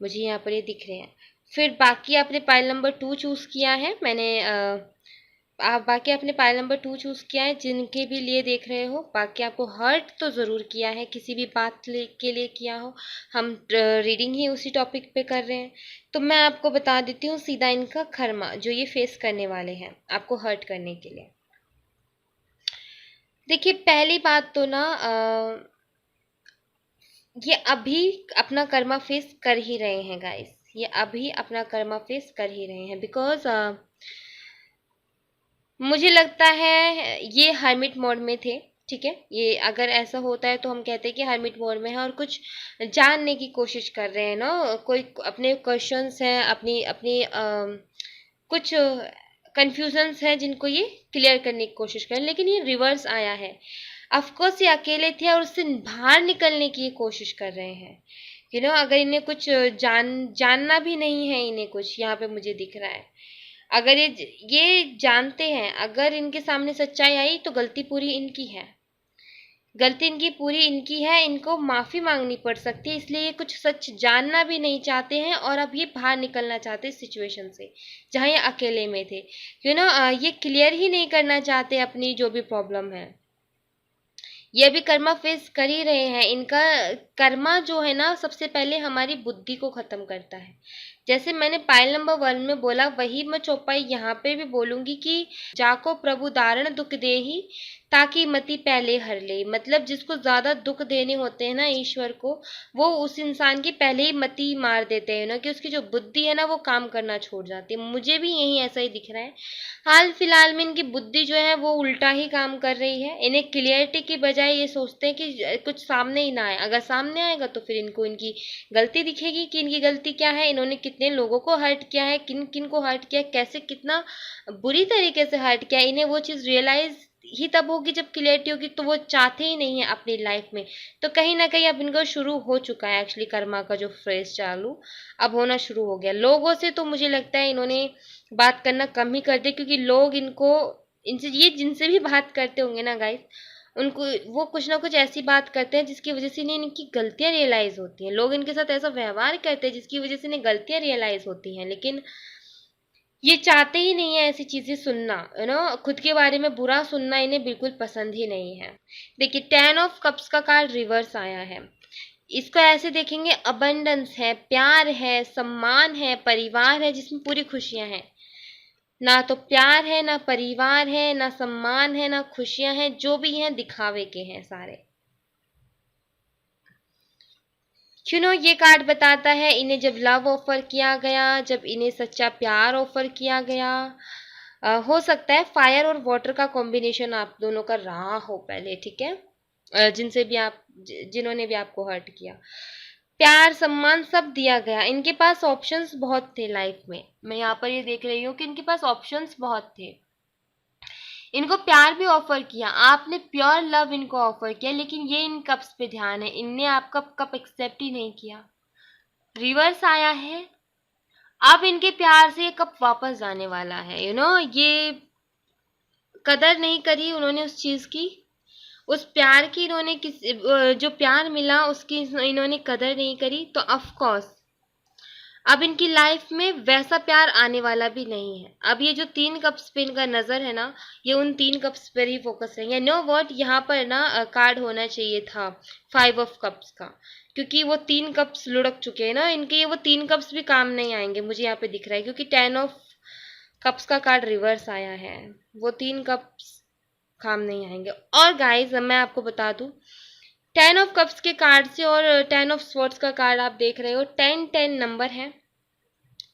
मुझे यहाँ पर ये दिख रहे हैं। फिर बाकी आपने पाइल नंबर 2 चूज़ किया है। बाकी आपने पाइल नंबर 2 चूज़ किया है। जिनके भी लिए देख रहे हो, बाकी आपको हर्ट तो ज़रूर किया है, किसी भी बात के लिए किया हो। हम रीडिंग ही उसी टॉपिक पे कर रहे हैं। तो मैं आपको बता देती हूँ सीधा इनका कर्मा जो ये फेस करने वाले हैं आपको हर्ट करने के लिए। देखिए, पहली बात तो ना ये अभी अपना कर्मा फेस कर ही रहे हैं गाइस। ये अभी अपना कर्मा फेस कर ही रहे हैं। बिकॉज मुझे लगता है ये हर्मिट मोड में थे। ठीक है, ये अगर ऐसा होता है तो हम कहते हैं कि हर्मिट मोड में है और कुछ जानने की कोशिश कर रहे हैं ना। कोई अपने क्वेश्चंस हैं, अपनी अपनी कुछ कंफ्यूजन्स हैं जिनको ये क्लियर करने की कोशिश करें। लेकिन ये रिवर्स आया है। ऑफकोर्स ये अकेले थे और उससे बाहर निकलने की ये कोशिश कर रहे हैं। अगर इन्हें कुछ जानना भी नहीं है, इन्हें कुछ यहाँ पे मुझे दिख रहा है। अगर ये जानते हैं, अगर इनके सामने सच्चाई आई तो गलती पूरी इनकी है। गलती इनकी पूरी इनकी है, इनको माफ़ी मांगनी पड़ सकती है। इसलिए ये कुछ सच जानना भी नहीं चाहते हैं और अब ये बाहर निकलना चाहते हैं सिचुएशन से जहाँ ये अकेले में थे। ये क्लियर ही नहीं करना चाहते अपनी जो भी प्रॉब्लम है। ये भी कर्मा फेस कर ही रहे हैं। इनका कर्मा जो है ना, सबसे पहले हमारी बुद्धि को ख़त्म करता है। जैसे मैंने पाइल नंबर 1 में बोला, वही मैं चौपाई यहाँ पे भी बोलूँगी कि जाको प्रभु दारण दुख देही ताकि मति पहले हर ले। मतलब जिसको ज़्यादा दुख देने होते हैं ना ईश्वर को, वो उस इंसान की पहले ही मति मार देते हैं ना, कि उसकी जो बुद्धि है ना वो काम करना छोड़ जाती है। मुझे भी यही ऐसा ही दिख रहा है। हाल फिलहाल में इनकी बुद्धि जो है वो उल्टा ही काम कर रही है। इन्हें क्लियरिटी की बजाय ये सोचते हैं कि कुछ सामने ही ना आए। अगर सामने आएगा तो फिर इनको इनकी गलती दिखेगी कि इनकी गलती क्या है, इन्होंने कितने लोगों को हर्ट किया है, किन किन को हर्ट किया है, कैसे कितना बुरी तरीके से हर्ट किया है। इन्हें वो चीज़ रियलाइज ही तब होगी जब क्लियरिटी होगी। तो वो चाहते ही नहीं है अपनी लाइफ में। तो कहीं ना कहीं अब इनको शुरू हो चुका है एक्चुअली कर्मा का जो फ्रेज चालू अब होना शुरू हो गया। लोगों से तो मुझे लगता है इन्होंने बात करना कम ही कर दे, क्योंकि लोग इनको इनसे ये जिनसे भी बात करते होंगे ना गाइस, उनको वो कुछ ना कुछ ऐसी बात करते हैं जिसकी वजह से इन्हें इनकी गलतियां रियलाइज होती हैं। लोग इनके साथ ऐसा व्यवहार करते हैं जिसकी वजह से इन्हें गलतियां रियलाइज होती हैं। लेकिन ये चाहते ही नहीं है ऐसी चीजें सुनना। खुद के बारे में बुरा सुनना इन्हें बिल्कुल पसंद ही नहीं है। देखिए, 10 ऑफ कप्स का कार्ड रिवर्स आया है। इसको ऐसे देखेंगे, अबंडेंस है, प्यार है, सम्मान है, परिवार है जिसमें पूरी खुशियां हैं। ना तो प्यार है, ना परिवार है, ना सम्मान है, ना खुशियां हैं। जो भी हैं दिखावे के हैं सारे। ये कार्ड बताता है इन्हें जब लव ऑफर किया गया, जब इन्हें सच्चा प्यार ऑफर किया गया, हो सकता है फायर और वाटर का कॉम्बिनेशन आप दोनों का रहा हो पहले, ठीक है, जिनसे भी आप जिन्होंने भी आपको हर्ट किया। प्यार सम्मान सब दिया गया, इनके पास ऑप्शंस बहुत थे लाइफ में। मैं यहाँ पर ये देख रही हूँ कि इनके पास ऑप्शंस बहुत थे। इनको प्यार भी ऑफर किया, आपने प्योर लव इनको ऑफर किया, लेकिन ये इन कप्स पे ध्यान है, इनने आपका कप एक्सेप्ट ही नहीं किया। रिवर्स आया है, अब इनके प्यार से ये कप वापस जाने वाला है। ये कदर नहीं करी उन्होंने उस चीज की, उस प्यार की इन्होंने जो प्यार मिला उसकी इन्होंने कदर नहीं करी, तो ऑफ कोर्स अब इनकी लाइफ में वैसा प्यार आने वाला भी नहीं है। अब ये जो 3 कप्स पे इनका नजर है ना, ये उन 3 कप्स पर ही फोकस रहेंगे। नो वॉट, यहाँ पर ना कार्ड होना चाहिए था 5 ऑफ कप्स का, क्योंकि वो 3 कप्स लुढ़क चुके हैं ना इनके, ये वो 3 कप्स भी काम नहीं आएंगे मुझे यहाँ पे दिख रहा है, क्योंकि 10 ऑफ कप्स का कार्ड रिवर्स आया है, वो 3 कप्स काम नहीं आएंगे। और गाइज मैं आपको बता दूं, 10 ऑफ कप्स के कार्ड से और 10 ऑफ स्वॉर्ड्स का कार्ड आप देख रहे हो, 10-10 नंबर है।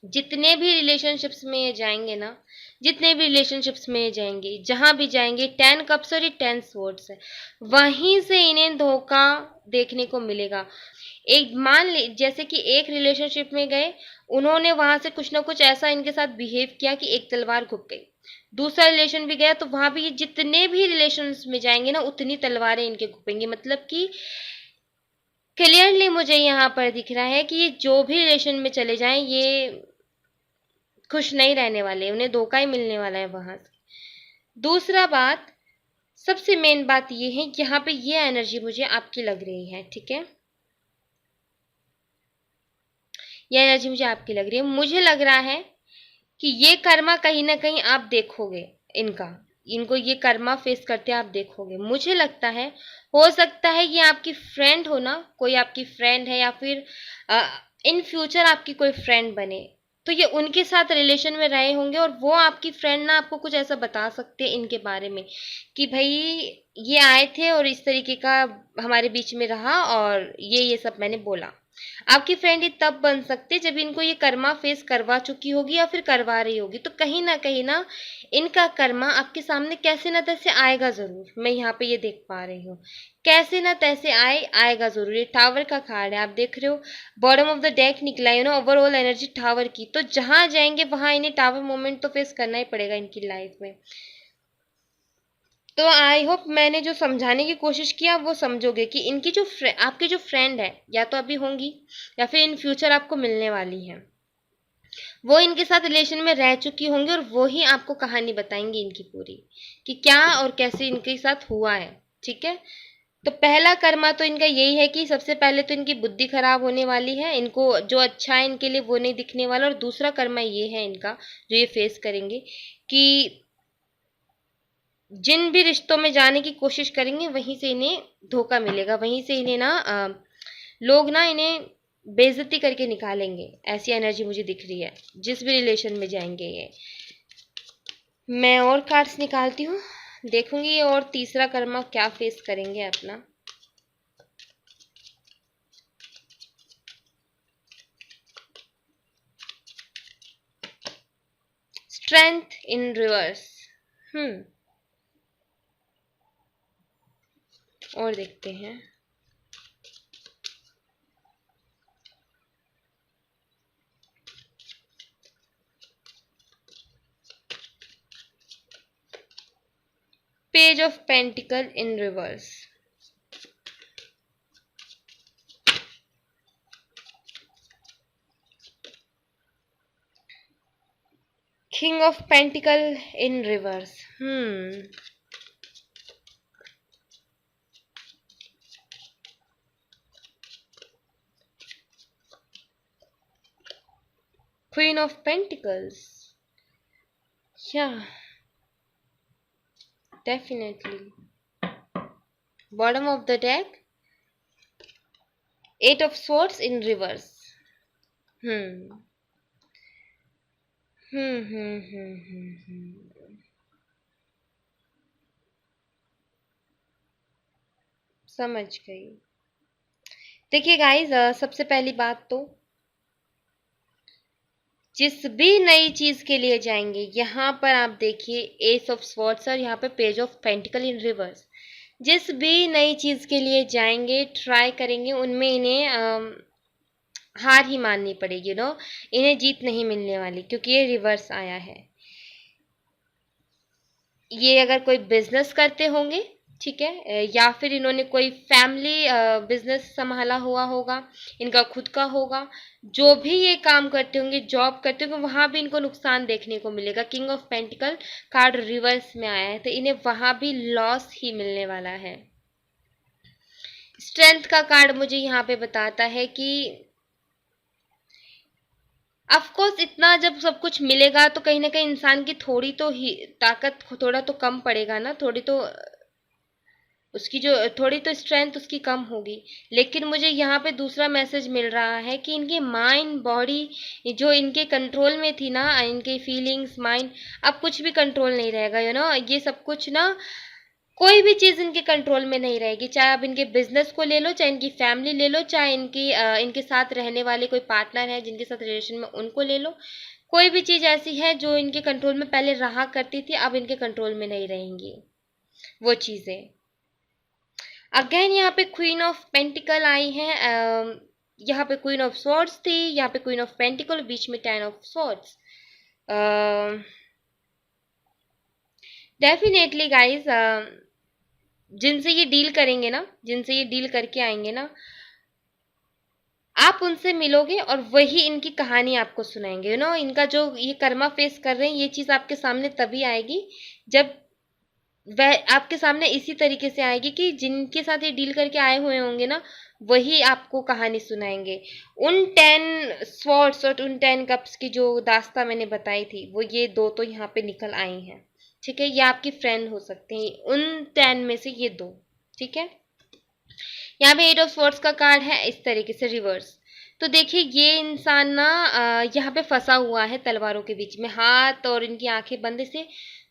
जितने भी रिलेशनशिप्स में ये जाएंगे ना, जितने भी रिलेशनशिप्स में ये जाएंगे, जहां भी जाएंगे, 10 कप्स और ये 10 स्वॉर्ड्स है, वहीं से इन्हें धोखा देखने को मिलेगा। एक मान ले जैसे कि एक रिलेशनशिप में गए, उन्होंने वहां से कुछ ना कुछ ऐसा इनके साथ बिहेव किया कि एक तलवार घुप गई। दूसरा रिलेशन भी गया तो वहां भी ये जितने भी रिलेशन में जाएंगे ना, उतनी तलवारें इनके घुपेंगी। मतलब कि क्लियरली मुझे यहाँ पर दिख रहा है कि ये जो भी रिलेशन में चले जाएं, ये खुश नहीं रहने वाले, उन्हें धोखा ही मिलने वाला है वहां से। दूसरा बात, सबसे मेन बात ये है, यहाँ पे ये एनर्जी मुझे आपकी लग रही है, ठीक है, ये एनर्जी मुझे आपकी लग रही है। मुझे लग रहा है कि ये कर्मा कहीं ना कहीं आप देखोगे इनका, इनको ये कर्मा फेस करते आप देखोगे। मुझे लगता है, हो सकता है ये आपकी फ्रेंड हो ना, कोई आपकी फ्रेंड है, या फिर इन फ्यूचर आपकी कोई फ्रेंड बने, तो ये उनके साथ रिलेशन में रहे होंगे, और वो आपकी फ्रेंड ना आपको कुछ ऐसा बता सकते हैं इनके बारे में कि भाई ये आए थे और इस तरीके का हमारे बीच में रहा, और ये सब मैंने बोला। आपकी फ्रेंड ये तब बन सकते जब इनको ये कर्मा फेस करवा चुकी होगी या फिर करवा रही होगी। तो कहीं ना इनका कर्मा आपके सामने कैसे ना तैसे आएगा जरूर, मैं यहाँ पे ये देख पा रही हूँ, कैसे ना तैसे आएगा जरूर। ये टावर का कार्ड है, आप देख रहे हो, बॉटम ऑफ द डेक निकला है ना, ओवरऑल एनर्जी टावर की। तो जहां जाएंगे वहां इन्हें टावर मोमेंट तो फेस करना ही पड़ेगा इनकी लाइफ में। तो आई होप मैंने जो समझाने की कोशिश किया वो समझोगे कि इनकी जो आपकी जो फ्रेंड है, या तो अभी होंगी या फिर इन फ्यूचर आपको मिलने वाली है, वो इनके साथ रिलेशन में रह चुकी होंगी, और वो ही आपको कहानी बताएंगी इनकी पूरी, कि क्या और कैसे इनके साथ हुआ है, ठीक है। तो पहला कर्मा तो इनका यही है कि सबसे पहले तो इनकी बुद्धि खराब होने वाली है, इनको जो अच्छा है इनके लिए वो नहीं दिखने वाला। और दूसरा कर्मा ये है इनका, जो ये फेस करेंगे, कि जिन भी रिश्तों में जाने की कोशिश करेंगे वहीं से इन्हें धोखा मिलेगा, वहीं से इन्हें ना लोग ना इन्हें बेइज्जती करके निकालेंगे, ऐसी एनर्जी मुझे दिख रही है जिस भी रिलेशन में जाएंगे ये। मैं और कार्ड्स निकालती हूँ, देखूंगी ये और तीसरा कर्मा क्या फेस करेंगे अपना। Strength in reverse. और देखते हैं, page of pentacle in reverse, king of pentacle in reverse, queen of pentacles, या definitely bottom of the deck, eight of swords in reverse. हम्म समझ गई। देखिए गाइस, सबसे पहली बात तो जिस भी नई चीज के लिए जाएंगे, यहाँ पर आप देखिए एस ऑफ स्वॉर्ड्स और यहाँ पे page of pentacle in reverse. जिस भी नई चीज के लिए जाएंगे, ट्राई करेंगे, उनमें इन्हें हार ही माननी पड़ेगी, नो, इन्हें जीत नहीं मिलने वाली, क्योंकि ये रिवर्स आया है। ये अगर कोई बिजनेस करते होंगे, ठीक है, या फिर इन्होंने कोई फैमिली बिजनेस संभाला हुआ होगा, इनका खुद का होगा, जो भी ये काम करते होंगे, जॉब करते होंगे, वहां भी इनको नुकसान देखने को मिलेगा। King of pentacle card reverse में आया है, तो इन्हें वहां भी लॉस ही मिलने वाला है। स्ट्रेंथ का कार्ड मुझे यहाँ पे बताता है कि ऑफ कोर्स इतना जब सब कुछ मिलेगा तो कहीं ना कहीं इंसान की थोड़ी तो ही ताकत, थोड़ा तो कम पड़ेगा ना, थोड़ी तो उसकी जो थोड़ी तो स्ट्रेंथ उसकी कम होगी। लेकिन मुझे यहाँ पे दूसरा मैसेज मिल रहा है कि इनके माइंड बॉडी जो इनके कंट्रोल में थी ना, इनके फीलिंग्स माइंड, अब कुछ भी कंट्रोल नहीं रहेगा, ये सब कुछ ना, कोई भी चीज इनके कंट्रोल में नहीं रहेगी। चाहे आप इनके बिजनेस को ले लो, चाहे इनकी फैमिली ले लो, चाहे इनके साथ रहने वाले कोई पार्टनर है जिनके साथ रिलेशन में, उनको ले लो। कोई भी चीज ऐसी है जो इनके कंट्रोल में पहले रहा करती थी, अब इनके कंट्रोल में नहीं रहेंगी वो चीजें। अगेन यहाँ पे क्वीन ऑफ पेंटिकल आई है, यहाँ पे क्वीन ऑफ स्वॉर्ड्स थी, यहाँ पे क्वीन ऑफ पेंटिकल, बीच में ten of swords. Definitely guys, जिनसे ये डील करेंगे ना, जिनसे ये डील करके आएंगे ना, आप उनसे मिलोगे और वही इनकी कहानी आपको सुनाएंगे। इनका जो ये कर्मा फेस कर रहे हैं, ये चीज आपके सामने तभी आएगी जब वह आपके सामने इसी तरीके से आएगी कि जिनके साथ ये डील करके आए हुए होंगे ना, वही आपको कहानी सुनाएंगे। उन 10 स्वॉर्ड्स और उन 10 कप्स की जो दास्ता मैंने बताई थी, वो ये दो तो यहाँ पे निकल आई हैं। ठीक है, ये आपकी फ्रेंड हो सकते हैं, उन 10 में से ये दो। ठीक है, यहाँ पे 8 ऑफ स्वॉर्ड्स का कार्ड है इस तरीके से रिवर्स। तो देखिए ये इंसान ना यहाँ पे फंसा हुआ है तलवारों के बीच में, हाथ और इनकी आंखें बंद से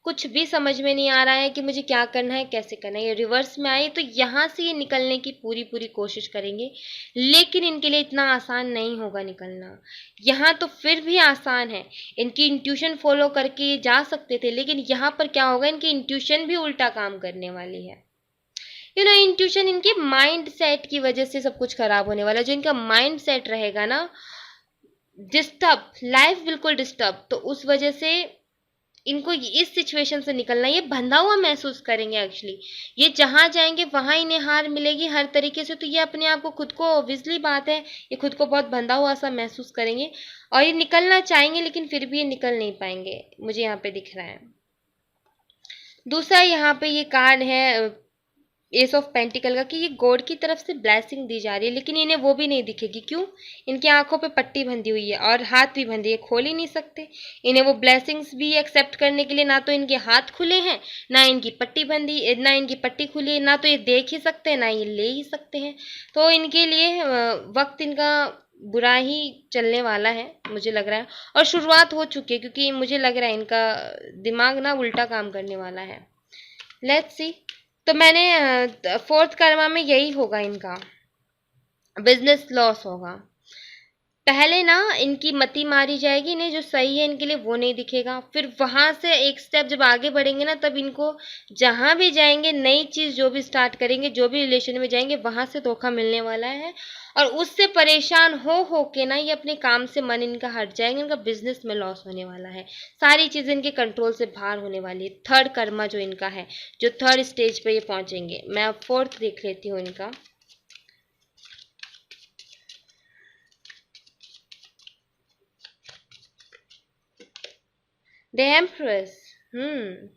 कुछ भी समझ में नहीं आ रहा है कि मुझे क्या करना है, कैसे करना है। ये रिवर्स में आई तो यहाँ से ये निकलने की पूरी पूरी कोशिश करेंगे, लेकिन इनके लिए इतना आसान नहीं होगा निकलना। यहाँ तो फिर भी आसान है, इनकी इंट्यूशन फॉलो करके ये जा सकते थे, लेकिन यहाँ पर क्या होगा, इनकी इंट्यूशन भी उल्टा काम करने वाली है। इंट्यूशन इनके माइंड सेट की वजह से सब कुछ खराब होने वाला है। जो इनका माइंड सेट रहेगा ना डिस्टर्ब, लाइफ बिल्कुल डिस्टर्ब, तो उस वजह से इनको इस सिचुएशन से निकलना, ये बंधा हुआ महसूस करेंगे एक्चुअली। ये जहां जाएंगे वहां इन्हें हार मिलेगी हर तरीके से, तो ये अपने आप को, खुद को, ऑब्वियसली बात है, ये खुद को बहुत बंधा हुआ सा महसूस करेंगे और ये निकलना चाहेंगे, लेकिन फिर भी ये निकल नहीं पाएंगे, मुझे यहाँ पे दिख रहा है। दूसरा यहाँ पे ये कार्ड है एस ऑफ पेंटिकल का, कि ये गॉड की तरफ से ब्लेसिंग दी जा रही है, लेकिन इन्हें वो भी नहीं दिखेगी। क्यों? इनकी आंखों पे पट्टी बंधी हुई है और हाथ भी बंधे, ये खोल ही नहीं सकते। इन्हें वो ब्लेसिंग्स भी एक्सेप्ट करने के लिए ना तो इनके हाथ खुले हैं, ना इनकी पट्टी बंधी, ना इनकी पट्टी खुली है, ना तो ये देख ही सकते हैं, ना ये ले ही सकते हैं। तो इनके लिए वक्त इनका बुरा ही चलने वाला है, मुझे लग रहा है, और शुरुआत हो चुकी है, क्योंकि मुझे लग रहा है इनका दिमाग ना उल्टा काम करने वाला है। Let's see. तो मैंने फोर्थ कर्मा में यही होगा, इनका बिजनेस लॉस होगा। पहले ना इनकी मति मारी जाएगी, इन्हें जो सही है इनके लिए वो नहीं दिखेगा, फिर वहां से एक स्टेप जब आगे बढ़ेंगे ना, तब इनको जहां भी जाएंगे, नई चीज जो भी स्टार्ट करेंगे, जो भी रिलेशन में जाएंगे, वहां से धोखा मिलने वाला है। और उससे परेशान हो के ना ये अपने काम से मन इनका हट जाएंगे, इनका बिजनेस में लॉस होने वाला है, सारी चीजें इनके कंट्रोल से बाहर होने वाली है। थर्ड कर्मा जो इनका है, जो थर्ड स्टेज पे ये पहुंचेंगे। मैं अब फोर्थ देख लेती हूँ इनका। The empress. Hmm.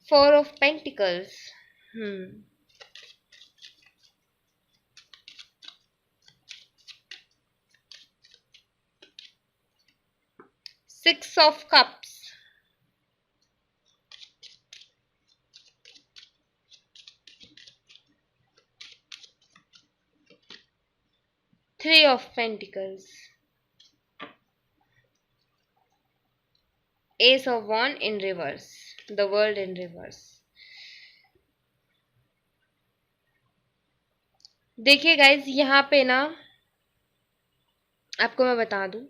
4 of pentacles. Hmm. 6 of cups. 3 of pentacles. Ace of wand in reverse, the world in reverse. देखिए गाइज, यहाँ पे ना आपको मैं बता दूं,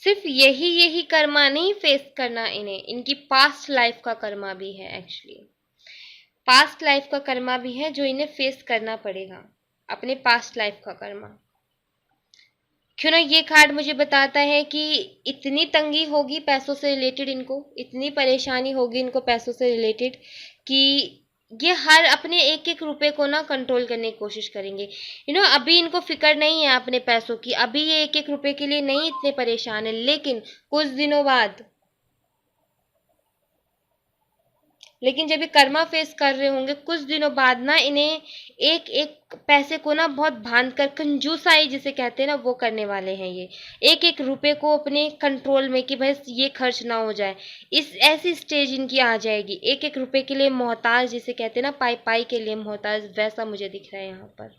सिर्फ यही कर्मा नहीं फेस करना इन्हें, इनकी पास्ट लाइफ का कर्मा भी है। एक्चुअली पास्ट लाइफ का कर्मा भी है जो इन्हें फेस करना पड़ेगा, अपने पास्ट लाइफ का कर्मा। क्यों ना ये कार्ड मुझे बताता है कि इतनी तंगी होगी पैसों से रिलेटेड, इनको इतनी परेशानी होगी इनको पैसों से रिलेटेड कि ये हर अपने एक एक रुपए को ना कंट्रोल करने की कोशिश करेंगे। अभी इनको फिक्र नहीं है अपने पैसों की, अभी ये एक एक रुपए के लिए नहीं इतने परेशान है, लेकिन कुछ दिनों बाद, लेकिन जब ये कर्मा फेस कर रहे होंगे कुछ दिनों बाद ना, इन्हें एक एक पैसे को ना बहुत भान कर, कंजूसाई जिसे कहते हैं ना, वो करने वाले हैं। ये एक एक रुपए को अपने कंट्रोल में कि बस ये खर्च ना हो जाए, इस ऐसी स्टेज इनकी आ जाएगी। एक एक रुपए के लिए मोहताज जिसे कहते हैं ना, पाई पाई के लिए मोहताज, वैसा मुझे दिख रहा है यहाँ पर।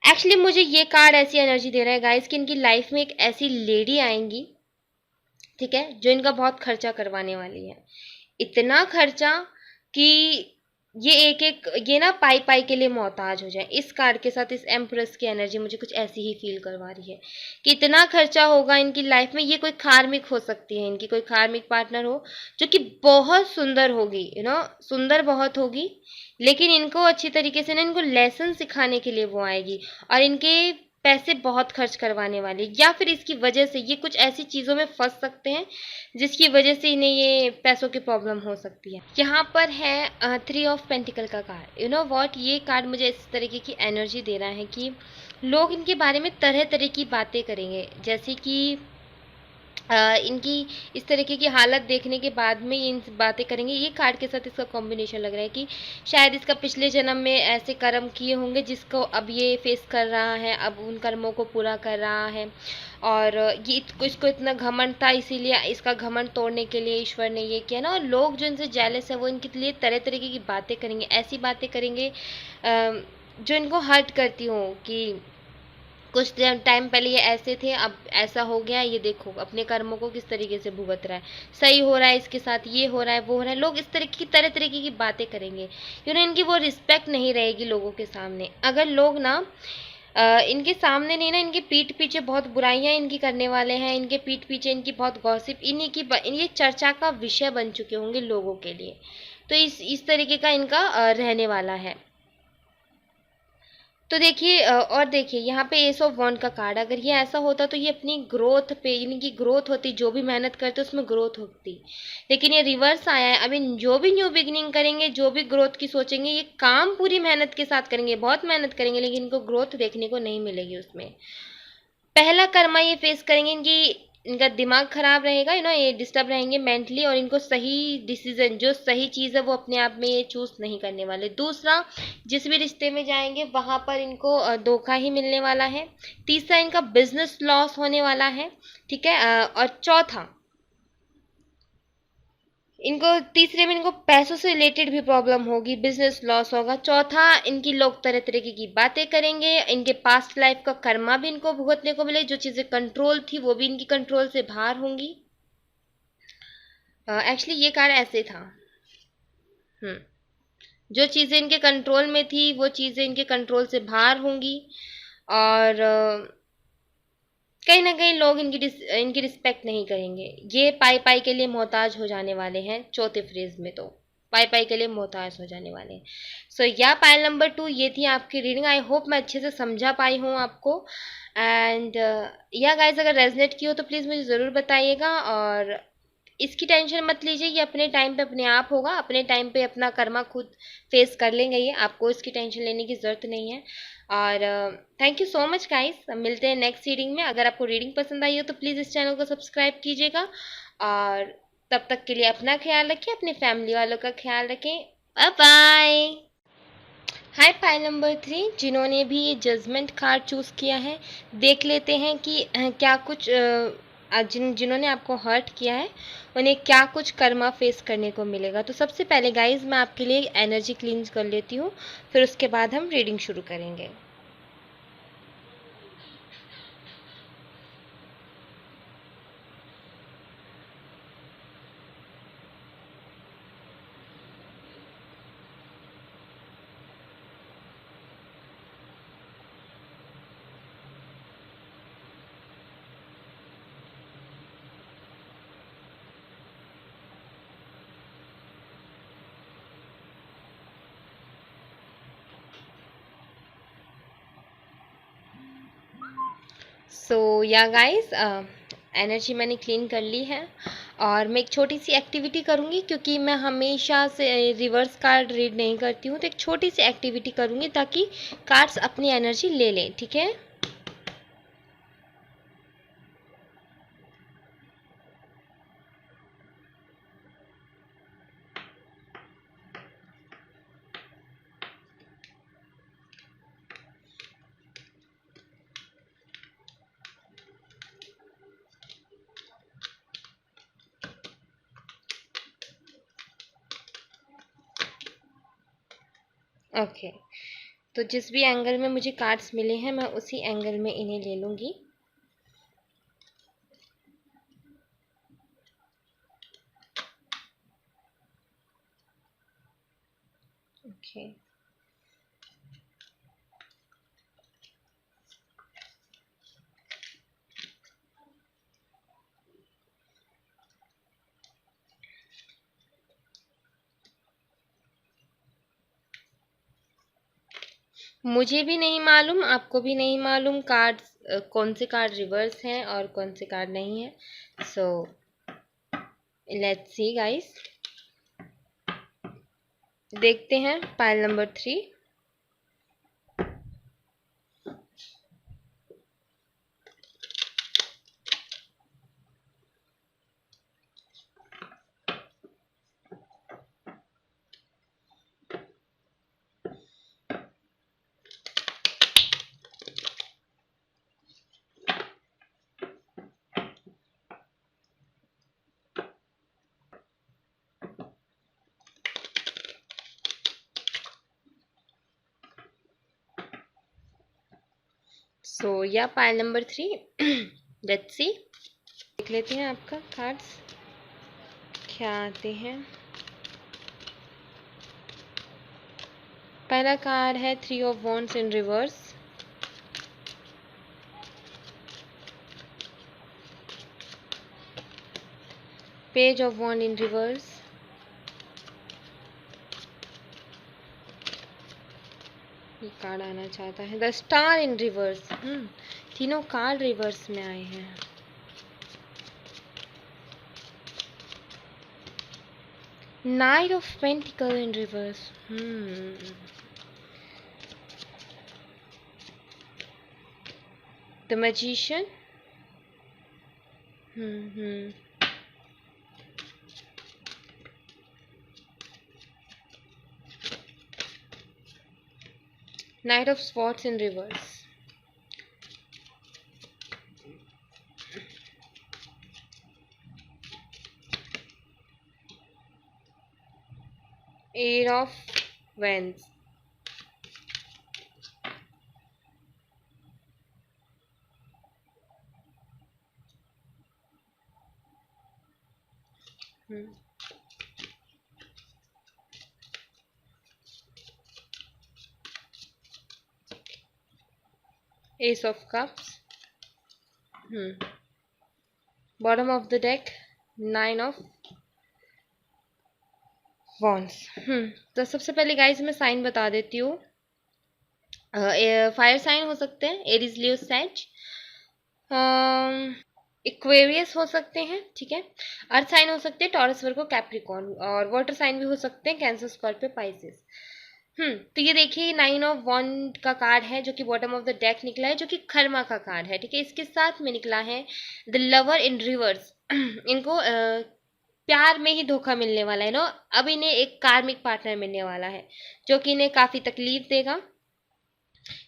एक्चुअली मुझे ये कार्ड ऐसी एनर्जी दे रहा है गाइस कि इनकी लाइफ में एक ऐसी लेडी आएंगी, ठीक है, जो इनका बहुत खर्चा करवाने वाली है। इतना खर्चा कि ये एक एक ये ना पाई पाई के लिए मोहताज हो जाए। इस कार्ड के साथ इस एम्प्रेस की एनर्जी मुझे कुछ ऐसी ही फील करवा रही है कि इतना खर्चा होगा इनकी लाइफ में। ये कोई कार्मिक हो सकती है, इनकी कोई कार्मिक पार्टनर हो जो कि बहुत सुंदर होगी, सुंदर बहुत होगी, लेकिन इनको अच्छी तरीके से ना इनको लेसन सिखाने के लिए वो आएगी और इनके पैसे बहुत खर्च करवाने वाले, या फिर इसकी वजह से ये कुछ ऐसी चीज़ों में फंस सकते हैं जिसकी वजह से इन्हें ये पैसों की प्रॉब्लम हो सकती है। यहाँ पर है 3 ऑफ पेंटिकल का कार्ड। व्हाट, ये कार्ड मुझे इस तरीके की एनर्जी दे रहा है कि लोग इनके बारे में तरह तरह की बातें करेंगे, जैसे कि इनकी इस तरीके की हालत देखने के बाद में ये इन बातें करेंगे। ये कार्ड के साथ इसका कॉम्बिनेशन लग रहा है कि शायद इसका पिछले जन्म में ऐसे कर्म किए होंगे जिसको अब ये फेस कर रहा है, अब उन कर्मों को पूरा कर रहा है, और ये इसको इतना घमंड था, इसीलिए इसका घमंड तोड़ने के लिए ईश्वर ने ये किया ना। और लोग जो इनसे जेलस है वो इनके लिए तरह तरीके की बातें करेंगे, ऐसी बातें करेंगे जो इनको हर्ट करती हो कि कुछ टाइम पहले ये ऐसे थे, अब ऐसा हो गया, ये देखो अपने कर्मों को किस तरीके से भुगत रहा है, सही हो रहा है इसके साथ, ये हो रहा है, वो हो रहा है। लोग इस तरीके की तरह तरीके की बातें करेंगे, इनकी वो रिस्पेक्ट नहीं रहेगी लोगों के सामने। अगर लोग ना इनके सामने नहीं ना, इनके पीठ पीछे बहुत बुराइयां इनकी करने वाले हैं, इनके पीठ पीछे इनकी बहुत गॉसिप, ये चर्चा का विषय बन चुके होंगे लोगों के लिए। तो इस तरीके का इनका रहने वाला है। तो देखिए और देखिए यहाँ पे एस ऑफ वॉन्ड का कार्ड, अगर ये ऐसा होता तो ये अपनी ग्रोथ पे, इनकी ग्रोथ होती, जो भी मेहनत करते उसमें ग्रोथ होती, लेकिन ये रिवर्स आया है। अभी जो भी न्यू बिगिनिंग करेंगे, जो भी ग्रोथ की सोचेंगे, ये काम पूरी मेहनत के साथ करेंगे, बहुत मेहनत करेंगे, लेकिन इनको ग्रोथ देखने को नहीं मिलेगी उसमें। पहला कर्मा ये फेस करेंगे, इनका दिमाग खराब रहेगा, ये डिस्टर्ब रहेंगे मेंटली, और इनको सही डिसीजन, जो सही चीज़ है वो अपने आप में ये चूज नहीं करने वाले। दूसरा, जिस भी रिश्ते में जाएंगे वहां पर इनको धोखा ही मिलने वाला है। तीसरा, इनका बिजनेस लॉस होने वाला है, ठीक है। और चौथा, इनको तीसरे में इनको पैसों से रिलेटेड भी प्रॉब्लम होगी, बिजनेस लॉस होगा। चौथा, इनकी लोग तरह तरीके की बातें करेंगे, इनके पास्ट लाइफ का कर्मा भी इनको भुगतने को मिले, जो चीज़ें कंट्रोल थी वो भी इनकी कंट्रोल से बाहर होंगी। एक्चुअली ये कार्ड ऐसे था, जो चीज़ें इनके कंट्रोल में थी वो चीज़ें इनके कंट्रोल से बाहर होंगी, और कहीं ना कहीं लोग इनकी रिस्पेक्ट नहीं करेंगे। ये पाई पाई के लिए मोहताज हो जाने वाले हैं। चौथे फ्रेज में तो पाई पाई के लिए मोहताज हो जाने वाले हैं। सो या पाइल नंबर 2, ये थी आपकी रीडिंग। आई होप मैं अच्छे से समझा पाई हूँ आपको। एंड या गाइज, अगर रेजनेट की हो तो प्लीज़ मुझे ज़रूर बताइएगा, और इसकी टेंशन मत लीजिए, ये अपने टाइम पे अपने आप होगा, अपने टाइम पे अपना कर्मा खुद फेस कर लेंगे, ये आपको इसकी टेंशन लेने की ज़रूरत नहीं है। और thank you so much guys, मिलते हैं नेक्स्ट रीडिंग में। अगर आपको रीडिंग पसंद आई हो तो प्लीज़ इस चैनल को सब्सक्राइब कीजिएगा, और तब तक के लिए अपना ख्याल रखें, अपने फैमिली वालों का ख्याल रखें। Bye bye. Hi pile number 3, जिन्होंने भी ये जजमेंट कार्ड चूज़ किया है, देख लेते हैं कि क्या कुछ जिन्होंने आपको हर्ट किया है उन्हें क्या कुछ कर्मा फेस करने को मिलेगा। तो सबसे पहले गाइज मैं आपके लिए एनर्जी क्लींस कर लेती हूँ, फिर उसके बाद हम रीडिंग शुरू करेंगे। सो या गाइस, एनर्जी मैंने क्लीन कर ली है और मैं एक छोटी सी एक्टिविटी करूँगी, क्योंकि मैं हमेशा से रिवर्स कार्ड रीड नहीं करती हूँ, तो एक छोटी सी एक्टिविटी करूँगी ताकि कार्ड्स अपनी एनर्जी ले लें, ठीक है। ओके, तो जिस भी एंगल में मुझे कार्ड्स मिले हैं मैं उसी एंगल में इन्हें ले लूँगी। ओके, मुझे भी नहीं मालूम, आपको भी नहीं मालूम कार्ड्स कौन से कार्ड रिवर्स हैं और कौन से कार्ड नहीं है। सो लेट्स सी गाइस, देखते हैं पाइल नंबर 3। सो या पाइल नंबर 3। लेट्स सी, देख लेते हैं आपका कार्ड्स क्या आते हैं। पहला कार्ड है 3 of wands in reverse, page of wand in reverse, ये कार्ड आना चाहता है द स्टार इन रिवर्स। तीनों कार्ड रिवर्स में आए हैं। Knight of pentacle in reverse, the magician, Knight of Swords in reverse, Eight of Wands, Ace of Cups, bottom of the deck, Nine of Wands। तो सबसे पहले guys मैं sign बता देती हूँ। फायर साइन हो सकते हैं एरीज, लियो, सैज, इक्वेरियस हो सकते हैं, ठीक है। अर्थ साइन हो सकते हैं टॉरस, वर्गो, कैप्रिकॉर्न, और वाटर साइन भी हो सकते हैं कैंसर, स्कॉर्पियो, पाइसेस। तो ये देखिए 9 ऑफ वॉन्ड का कार्ड है जो कि बॉटम ऑफ द डेक निकला है, जो कि खर्मा का कार्ड है, ठीक है। इसके साथ में निकला है द लवर इन रिवर्स। इनको प्यार में ही धोखा मिलने वाला है ना। अब इन्हें एक कार्मिक पार्टनर मिलने वाला है जो कि इन्हें काफी तकलीफ देगा।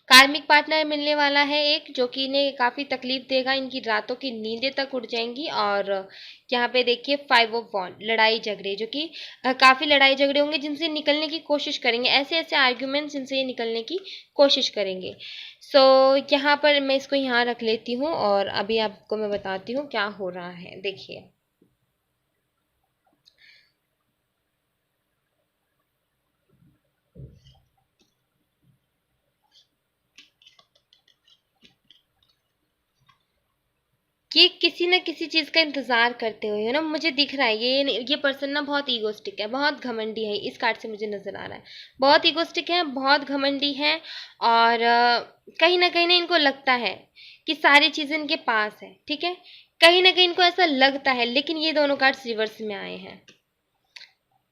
कार्मिक पार्टनर मिलने वाला है एक जो कि इन्हें काफ़ी तकलीफ देगा, इनकी रातों की नींदें तक उड़ जाएंगी। और यहाँ पे देखिए 5 ऑफ वॉन्ड, लड़ाई झगड़े, जो कि काफ़ी लड़ाई झगड़े होंगे जिनसे निकलने की कोशिश करेंगे, ऐसे ऐसे आर्ग्यूमेंट्स जिनसे ये निकलने की कोशिश करेंगे। सो यहाँ पर मैं इसको यहाँ रख लेती हूँ और अभी आपको मैं बताती हूँ क्या हो रहा है। देखिए ये किसी न किसी चीज़ का इंतज़ार करते हुए है ना, मुझे दिख रहा है ये पर्सन ना बहुत ईगोस्टिक है, बहुत घमंडी है। इस कार्ड से मुझे नज़र आ रहा है बहुत ईगोस्टिक है, बहुत घमंडी है। और कहीं ना इनको लगता है कि सारी चीजें इनके पास है, ठीक है, कहीं ना कहीं इनको ऐसा लगता है, लेकिन ये दोनों कार्ड्स रिवर्स में आए हैं।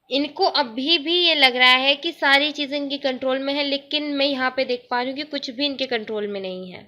इनको अभी भी ये लग रहा है कि सारी चीजें इनके कंट्रोल में है, लेकिन मैं यहाँ पे देख पा रही हूँ कि कुछ भी इनके कंट्रोल में नहीं है।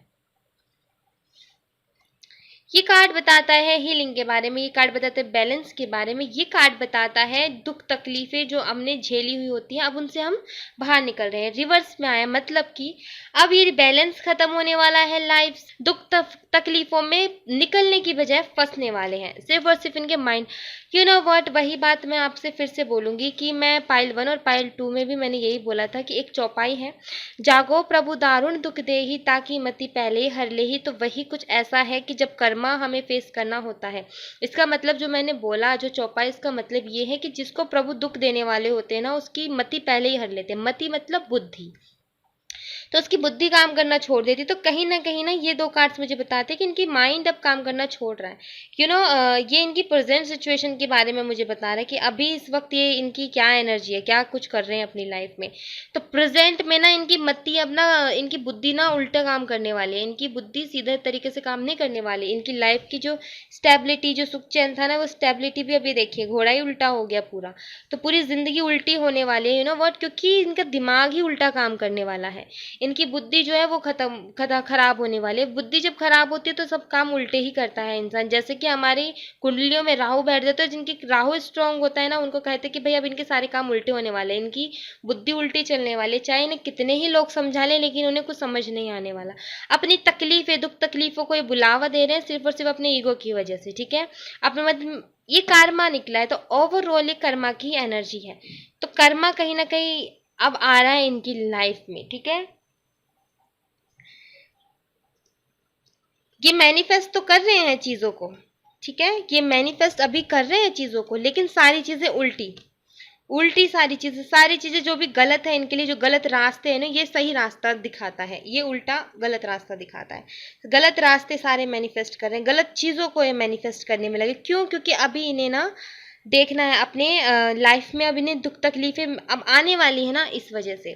ये कार्ड बताता है हीलिंग के बारे में, ये कार्ड बताता है बैलेंस के बारे में, ये कार्ड बताता है दुख तकलीफें जो हमने झेली हुई होती हैं अब उनसे हम बाहर निकल रहे हैं। रिवर्स में आया मतलब कि अब ये बैलेंस खत्म होने वाला है, लाइफ दुख तकलीफों में निकलने की बजाय फंसने वाले हैं सिर्फ और सिर्फ इनके माइंड। यू नो व्हाट, वही बात मैं आपसे फिर से बोलूंगी कि मैं पाइल 1 और पाइल 2 में भी मैंने यही बोला था कि एक चौपाई है, जागो प्रभु दारुण दुख देहि ताकि मति पहले हर लेहि। तो वही कुछ ऐसा है कि जब कर्मा हमें फेस करना होता है, इसका मतलब जो मैंने बोला जो चौपाई, इसका मतलब ये है कि जिसको प्रभु दुख देने वाले होते हैं ना, उसकी मति पहले ही हर लेते हैं। मति मतलब बुद्धि, तो उसकी बुद्धि काम करना छोड़ देती। तो कहीं ना ये दो कार्ड्स मुझे बताते हैं कि इनकी माइंड अब काम करना छोड़ रहा है। यू नो ये इनकी प्रेजेंट सिचुएशन के बारे में मुझे बता रहा है कि अभी इस वक्त ये इनकी क्या एनर्जी है, क्या कुछ कर रहे हैं अपनी लाइफ में। तो प्रेजेंट में ना इनकी मति अब ना, इनकी बुद्धि ना उल्टा काम करने वाली है, इनकी बुद्धि सीधे तरीके से काम नहीं करने वाली। इनकी लाइफ की जो स्टेबिलिटी, जो सुख चैन था ना, वो स्टेबिलिटी भी अभी देखिए घोड़ा ही उल्टा हो गया पूरा। तो पूरी जिंदगी उल्टी होने वाली है, यू नो व्हाट, क्योंकि इनका दिमाग ही उल्टा काम करने वाला है। इनकी बुद्धि जो है वो खराब होने वाली है। बुद्धि जब खराब होती है तो सब काम उल्टे ही करता है इंसान। जैसे कि हमारी कुंडलियों में राहु बैठ जाता है, जिनकी राहु स्ट्रांग होता है ना, उनको कहते हैं कि भाई अब इनके सारे काम उल्टे होने वाले हैं, इनकी बुद्धि उल्टी चलने वाली है। चाहे इन्हें कितने ही लोग समझा लें, लेकिन उन्हें कुछ समझ नहीं आने वाला। अपनी तकलीफें, दुख तकलीफों को ये बुलावा दे रहे हैं सिर्फ और सिर्फ अपने ईगो की वजह से, ठीक है। अपने मतलब ये कर्मा निकला है, तो ओवरऑल ये कर्मा की एनर्जी है। तो कर्मा कहीं ना कहीं अब आ रहा है इनकी लाइफ में, ठीक है। ये मैनिफेस्ट तो कर रहे हैं चीजों को, ठीक है, ये मैनिफेस्ट अभी कर रहे हैं चीजों को, लेकिन सारी चीजें उल्टी उल्टी, सारी चीजें जो भी गलत है इनके लिए, जो गलत रास्ते हैं ना, ये सही रास्ता दिखाता है, ये उल्टा गलत रास्ता दिखाता है। गलत रास्ते सारे मैनिफेस्ट कर रहे हैं, गलत चीजों को ये मैनिफेस्ट करने में लगे। क्यों? क्योंकि अभी इन्हें ना देखना है अपने लाइफ में, अब इन्हें दुख तकलीफें अब आने वाली है ना, इस वजह से।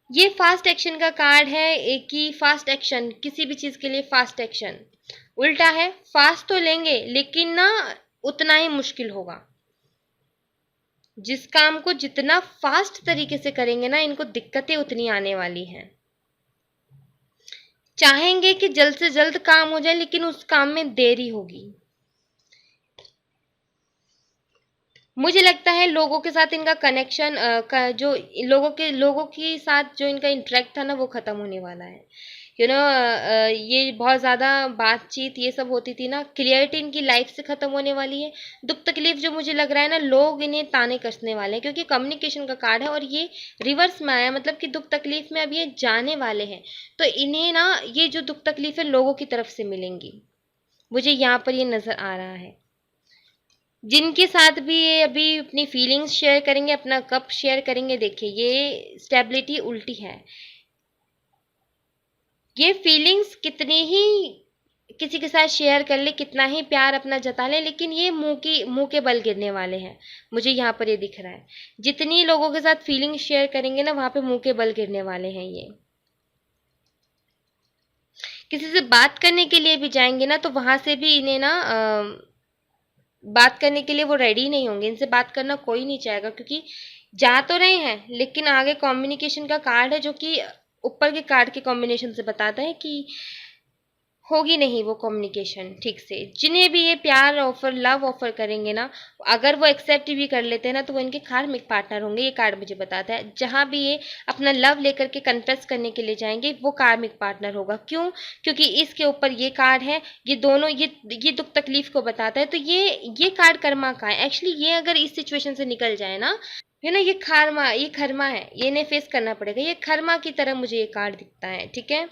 ये फास्ट एक्शन का कार्ड है, एक ही फास्ट एक्शन, किसी भी चीज के लिए फास्ट एक्शन। उल्टा है, फास्ट तो लेंगे लेकिन ना उतना ही मुश्किल होगा। जिस काम को जितना फास्ट तरीके से करेंगे ना, इनको दिक्कतें उतनी आने वाली हैं। चाहेंगे कि जल्द से जल्द काम हो जाए, लेकिन उस काम में देरी होगी। मुझे लगता है लोगों के साथ इनका कनेक्शन का जो लोगों के साथ जो इनका इंटरेक्ट था ना, वो खत्म होने वाला है। यू नो ये बहुत ज़्यादा बातचीत ये सब होती थी ना, क्लियरिटी इनकी लाइफ से ख़त्म होने वाली है। दुख तकलीफ जो मुझे लग रहा है ना, लोग इन्हें ताने कसने वाले हैं, क्योंकि कम्युनिकेशन का कार्ड है और ये रिवर्स में आया, मतलब कि दुख तकलीफ में अब ये जाने वाले हैं। तो इन्हें ना ये जो दुख तकलीफ है लोगों की तरफ से मिलेंगी, मुझे यहाँ पर ये नज़र आ रहा है। जिनके साथ भी ये अभी अपनी फीलिंग्स शेयर करेंगे, अपना कप शेयर करेंगे, देखिए ये स्टेबिलिटी उल्टी है। ये फीलिंग्स कितनी ही किसी के साथ शेयर कर ले, कितना ही प्यार अपना जता ले, लेकिन ये मुंह के बल गिरने वाले हैं। मुझे यहाँ पर ये दिख रहा है, जितनी लोगों के साथ फीलिंग शेयर करेंगे ना, वहां पे मुंह के बल गिरने वाले हैं ये। किसी से बात करने के लिए भी जाएंगे ना, तो वहां से भी इन्हें ना बात करने के लिए वो रेडी नहीं होंगे। इनसे बात करना कोई नहीं चाहेगा, क्योंकि जा तो रहे हैं लेकिन आगे कॉम्बिनेशन का कार्ड है, जो कि ऊपर के कार्ड के कॉम्बिनेशन से बताता है कि होगी नहीं वो कम्युनिकेशन ठीक से। जिन्हें भी ये प्यार ऑफर, लव ऑफर करेंगे ना, अगर वो एक्सेप्ट भी कर लेते हैं ना, तो वो इनके कार्मिक पार्टनर होंगे, ये कार्ड मुझे बताता है। जहां भी ये अपना लव लेकर के कन्फेस करने के लिए जाएंगे, वो कार्मिक पार्टनर होगा। क्यों? क्योंकि इसके ऊपर ये कार्ड है, ये दोनों ये दुख तकलीफ को बताता है। तो ये कार्ड कर्मा का है एक्चुअली। ये अगर इस सिचुएशन से निकल जाए ना, ये ना, ये खर्मा है, ये इन्हें फेस करना पड़ेगा। ये खर्मा की तरह मुझे ये कार्ड दिखता है, ठीक है।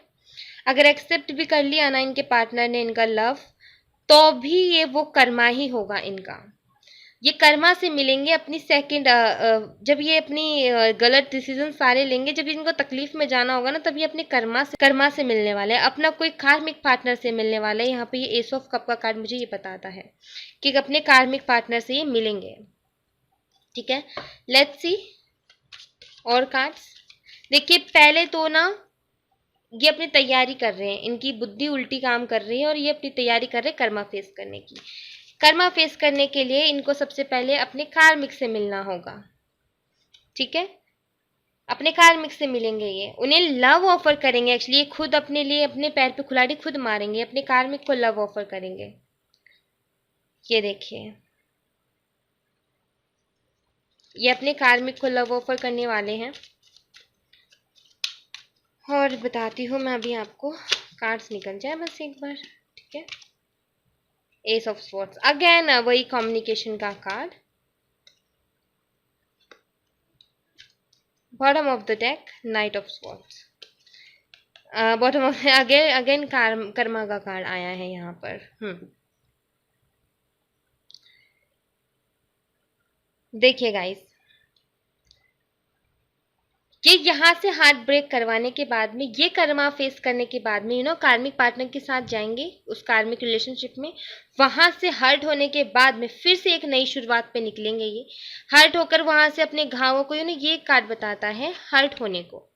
अगर एक्सेप्ट भी कर लिया ना इनके पार्टनर ने इनका लव, तो भी ये वो कर्मा ही होगा इनका। ये कर्मा से मिलेंगे अपनी सेकंड, जब ये अपनी गलत डिसीजन सारे लेंगे, जब इनको तकलीफ में जाना होगा ना, तब ये अपने कर्मा से मिलने वाले हैं, अपना कोई कार्मिक पार्टनर से मिलने वाले हैं। यहाँ पे ये एस ऑफ कप का कार्ड मुझे ये बताता है कि अपने कार्मिक पार्टनर से ये मिलेंगे, ठीक है। लेट्स सी और कार्ड्स। देखिए पहले तो ना ये अपनी तैयारी कर रहे हैं, इनकी बुद्धि उल्टी काम कर रही है और ये अपनी तैयारी कर रहे हैं कर्मा फेस करने की। कर्मा फेस करने के लिए इनको सबसे पहले अपने कार्मिक से मिलना होगा, ठीक है। अपने कार्मिक से मिलेंगे, ये उन्हें लव ऑफर करेंगे। एक्चुअली ये खुद अपने लिए अपने पैर पे कुल्हाड़ी खुद मारेंगे, अपने कार्मिक को लव ऑफर करेंगे। ये देखिए, ये अपने कार्मिक को लव ऑफर करने वाले हैं। और बताती हूँ मैं अभी आपको, कार्ड्स निकल जाए बस एक बार, ठीक है। एस ऑफ स्वॉर्ड्स, अगेन वही कम्युनिकेशन का card. Bottom of the deck, night of swords. Bottom of again again Karma का कार्ड आया है यहाँ पर। देखिए गाइस, ये यहाँ से हार्ट ब्रेक करवाने के बाद में, ये कर्मा फेस करने के बाद में कार्मिक पार्टनर के साथ जाएंगे उस कार्मिक रिलेशनशिप में। वहां से हर्ट होने के बाद में फिर से एक नई शुरुआत पे निकलेंगे। ये हर्ट होकर वहां से अपने घावों को, ये कार्ड बताता है हर्ट होने को।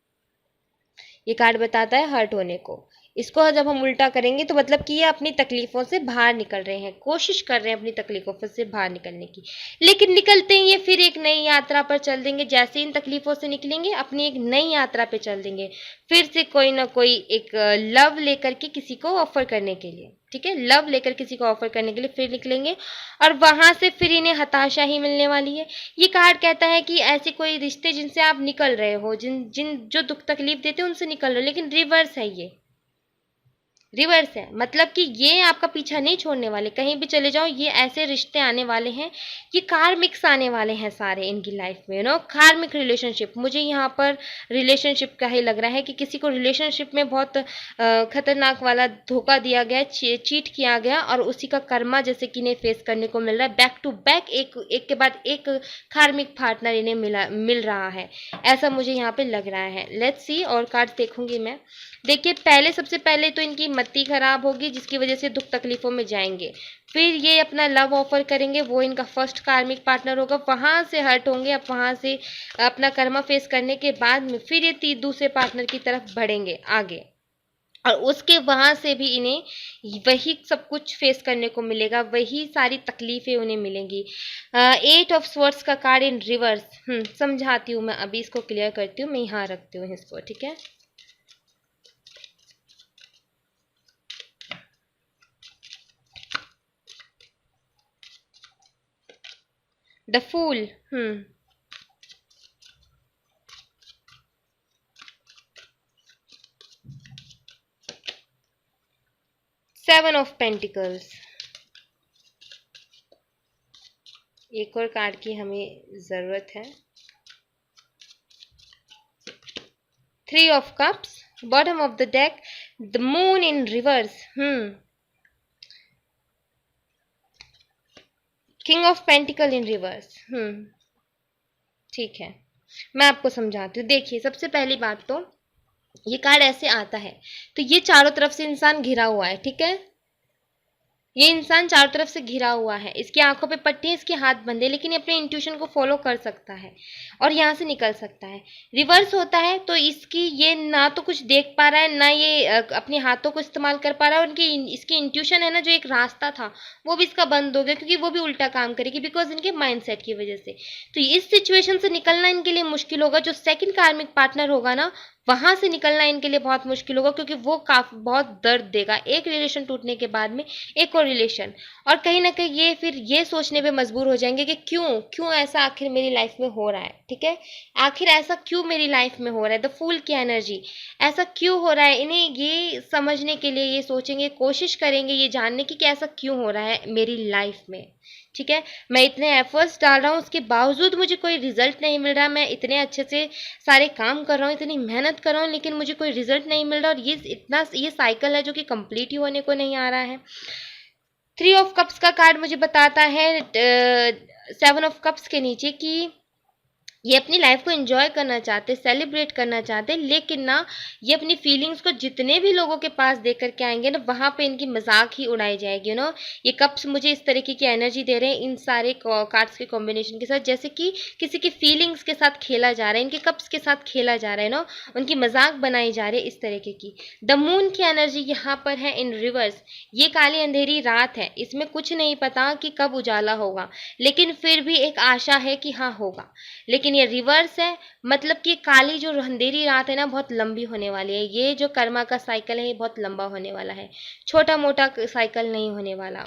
ये कार्ड बताता है हर्ट होने को। इसको जब हम उल्टा करेंगे तो मतलब कि ये अपनी तकलीफों से बाहर निकल रहे हैं, कोशिश कर रहे हैं अपनी तकलीफों से बाहर निकलने की, लेकिन निकलते ही ये फिर एक नई यात्रा पर चल देंगे। जैसे इन तकलीफों से निकलेंगे अपनी एक नई यात्रा पे चल देंगे, फिर से कोई ना कोई एक लव लेकर के किसी को ऑफर करने के लिए, ठीक है, लव लेकर किसी को ऑफर करने के लिए फिर निकलेंगे। और वहां से फिर इन्हें हताशा ही मिलने वाली है। ये कार्ड कहता है कि ऐसे कोई रिश्ते जिनसे आप निकल रहे हो, जिन जिन जो दुख तकलीफ देते हैं उनसे निकल रहे हो, लेकिन रिवर्स है, ये रिवर्स है। मतलब कि ये आपका पीछा नहीं छोड़ने वाले, कहीं भी चले जाओ ये ऐसे रिश्ते आने वाले हैं, ये कार्मिक्स आने वाले हैं सारे इनकी लाइफ में, कार्मिक रिलेशनशिप। मुझे यहाँ पर रिलेशनशिप का ही लग रहा है कि किसी को रिलेशनशिप में बहुत खतरनाक वाला धोखा दिया गया, चीट किया गया, और उसी का कर्मा जैसे कि इन्हें फेस करने को मिल रहा है। बैक टू बैक एक के बाद एक कार्मिक पार्टनर इन्हें मिल रहा है, ऐसा मुझे यहाँ पे लग रहा है। लेट्स सी, और कार्ड देखूंगी मैं। देखिए, सबसे पहले तो इनकी मत्ती खराब होगी, जिसकी वजह से दुख तकलीफों में जाएंगे। फिर ये अपना लव ऑफर करेंगे, वो इनका फर्स्ट कार्मिक पार्टनर होगा, वहां से हर्ट होंगे। अब वहां से अपना कर्मा फेस करने के बाद में फिर ये दूसरे पार्टनर की तरफ बढ़ेंगे आगे, और उसके वहां से भी इन्हें वही सब कुछ फेस करने को मिलेगा, वही सारी तकलीफें उन्हें मिलेंगी। 8 ऑफ स्वॉर्ड्स का कार्ड इन रिवर्स। समझाती हूँ मैं, अभी इसको क्लियर करती हूँ, मैं यहाँ रखती हूँ इसको, ठीक है। The fool, 7 of pentacles. एक और कार्ड की हमें जरूरत है। 3 of cups, bottom of the deck, the moon in reverse. King of pentacle in reverse. ठीक है, मैं आपको समझाती हूँ। देखिए, सबसे पहली बात तो ये कार्ड ऐसे आता है तो ये चारों तरफ से इंसान घिरा हुआ है, ठीक है। ये इंसान चारों तरफ से घिरा हुआ है, इसकी आंखों पे पट्टी है, इसके हाथ बंधे, लेकिन ये अपने इंट्यूशन को फॉलो कर सकता है और यहाँ से निकल सकता है। रिवर्स होता है तो इसकी ये ना तो कुछ देख पा रहा है, ना ये अपने हाथों को इस्तेमाल कर पा रहा है। उनकी इसकी इंट्यूशन है ना, जो एक रास्ता था वो भी इसका बंद हो गया, क्योंकि वो भी उल्टा काम करेगी, बिकॉज इनके माइंडसेट की वजह से। तो इस सिचुएशन से निकलना इनके लिए मुश्किल होगा। जो सेकंड कार्मिक पार्टनर होगा ना, वहां से निकलना इनके लिए बहुत मुश्किल होगा, क्योंकि वो काफी बहुत दर्द देगा। एक रिलेशन टूटने के बाद में एक और रिलेशन, और कहीं ना कहीं ये फिर ये सोचने पे मजबूर हो जाएंगे कि क्यों ऐसा आखिर मेरी लाइफ में हो रहा है, ठीक है। आखिर ऐसा क्यों मेरी लाइफ में हो रहा है, द फूल की एनर्जी, ऐसा क्यों हो रहा है। इन्हें ये समझने के लिए ये सोचेंगे, कोशिश करेंगे ये जानने की कि ऐसा क्यों हो रहा है मेरी लाइफ में, ठीक है। मैं इतने एफर्ट्स डाल रहा हूँ, उसके बावजूद मुझे कोई रिजल्ट नहीं मिल रहा। मैं इतने अच्छे से सारे काम कर रहा हूँ, इतनी मेहनत कर रहा हूँ, लेकिन मुझे कोई रिजल्ट नहीं मिल रहा। और ये साइकिल है जो कि कंप्लीट ही होने को नहीं आ रहा है। 3 ऑफ कप्स का कार्ड मुझे बताता है 7 ऑफ कप्स के नीचे कि ये अपनी लाइफ को एंजॉय करना चाहते, सेलिब्रेट करना चाहते, लेकिन ना ये अपनी फीलिंग्स को जितने भी लोगों के पास दे करके आएंगे ना, वहां पे इनकी मजाक ही उड़ाई जाएगी। ये कप्स मुझे इस तरीके की एनर्जी दे रहे हैं इन सारे कार्ड्स के कॉम्बिनेशन के साथ, जैसे कि किसी की फीलिंग्स के साथ खेला जा रहा है, इनके कप्स के साथ खेला जा रहा है ना, उनकी मजाक बनाई जा रही है इस तरीके की। द मून की एनर्जी यहाँ पर है इन रिवर्स। ये काली अंधेरी रात है, इसमें कुछ नहीं पता कि कब उजाला होगा, लेकिन फिर भी एक आशा है कि हाँ होगा। लेकिन ये रिवर्स है, मतलब कि काली जो अंधेरी रात है ना, बहुत लंबी होने वाली है। ये जो कर्मा का साइकिल है, ये बहुत लंबा होने वाला है, छोटा मोटा साइकिल नहीं होने वाला।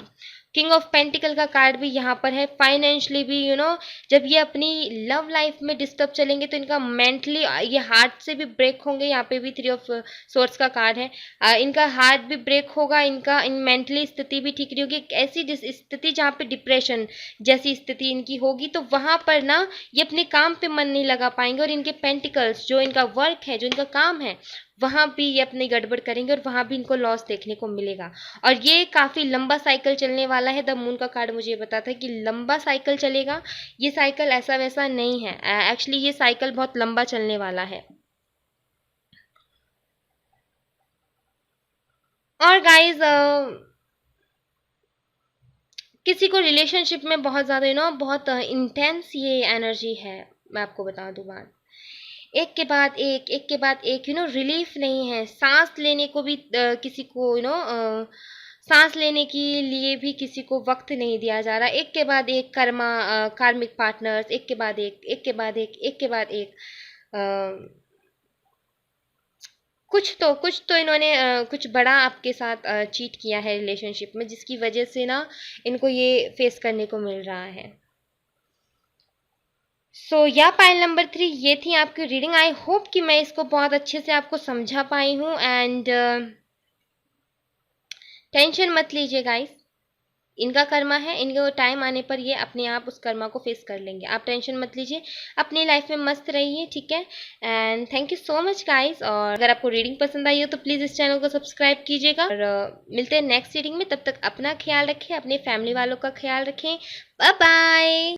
किंग ऑफ पेंटिकल का कार्ड भी यहाँ पर है। फाइनेंशियली भी जब ये अपनी लव लाइफ में डिस्टर्ब चलेंगे तो इनका मेंटली ये हार्ट से भी ब्रेक होंगे। यहाँ पे भी थ्री ऑफ सोर्स का कार्ड है। इनका हार्ट भी ब्रेक होगा, इनका इन मेंटली स्थिति भी ठीक नहीं होगी। एक ऐसी स्थिति जहाँ पे डिप्रेशन जैसी स्थिति इनकी होगी, तो वहां पर ना ये अपने काम पे मन नहीं लगा पाएंगे, और इनके पेंटिकल्स जो इनका वर्क है, जो इनका काम है, वहां भी ये अपनी गड़बड़ करेंगे और वहां भी इनको लॉस देखने को मिलेगा। और ये काफी लंबा साइकिल चलने वाला है। द मून का कार्ड मुझे ये बताता है कि लंबा साइकिल चलेगा। ये साइकिल ऐसा वैसा नहीं है, एक्चुअली ये साइकिल बहुत लंबा चलने वाला है। और गाइज किसी को रिलेशनशिप में बहुत ज्यादा बहुत इंटेंस ये एनर्जी है। मैं आपको बता दूं बात, एक के बाद एक के बाद एक रिलीफ नहीं है। सांस लेने को भी किसी को सांस लेने के लिए भी किसी को वक्त नहीं दिया जा रहा। एक के बाद एक कार्मिक पार्टनर्स, एक के बाद एक के बाद एक के बाद एक। कुछ तो इन्होंने कुछ बड़ा आपके साथ चीट किया है रिलेशनशिप में, जिसकी वजह से ना इनको ये फेस करने को मिल रहा है। या पाइल नंबर 3 ये थी आपकी रीडिंग। आई होप कि मैं इसको बहुत अच्छे से आपको समझा पाई हूँ। एंड टेंशन मत लीजिए गाइस, इनका कर्मा है, इनके टाइम आने पर ये अपने आप उस कर्मा को फेस कर लेंगे। आप टेंशन मत लीजिए, अपनी लाइफ में मस्त रहिए, ठीक है। And thank you so much guys. और अगर आपको रीडिंग पसंद आई हो तो प्लीज़ इस चैनल को सब्सक्राइब कीजिएगा। और मिलते हैं नेक्स्ट रीडिंग में। तब तक अपना ख्याल रखें, अपने फैमिली वालों का ख्याल रखें। Bye bye.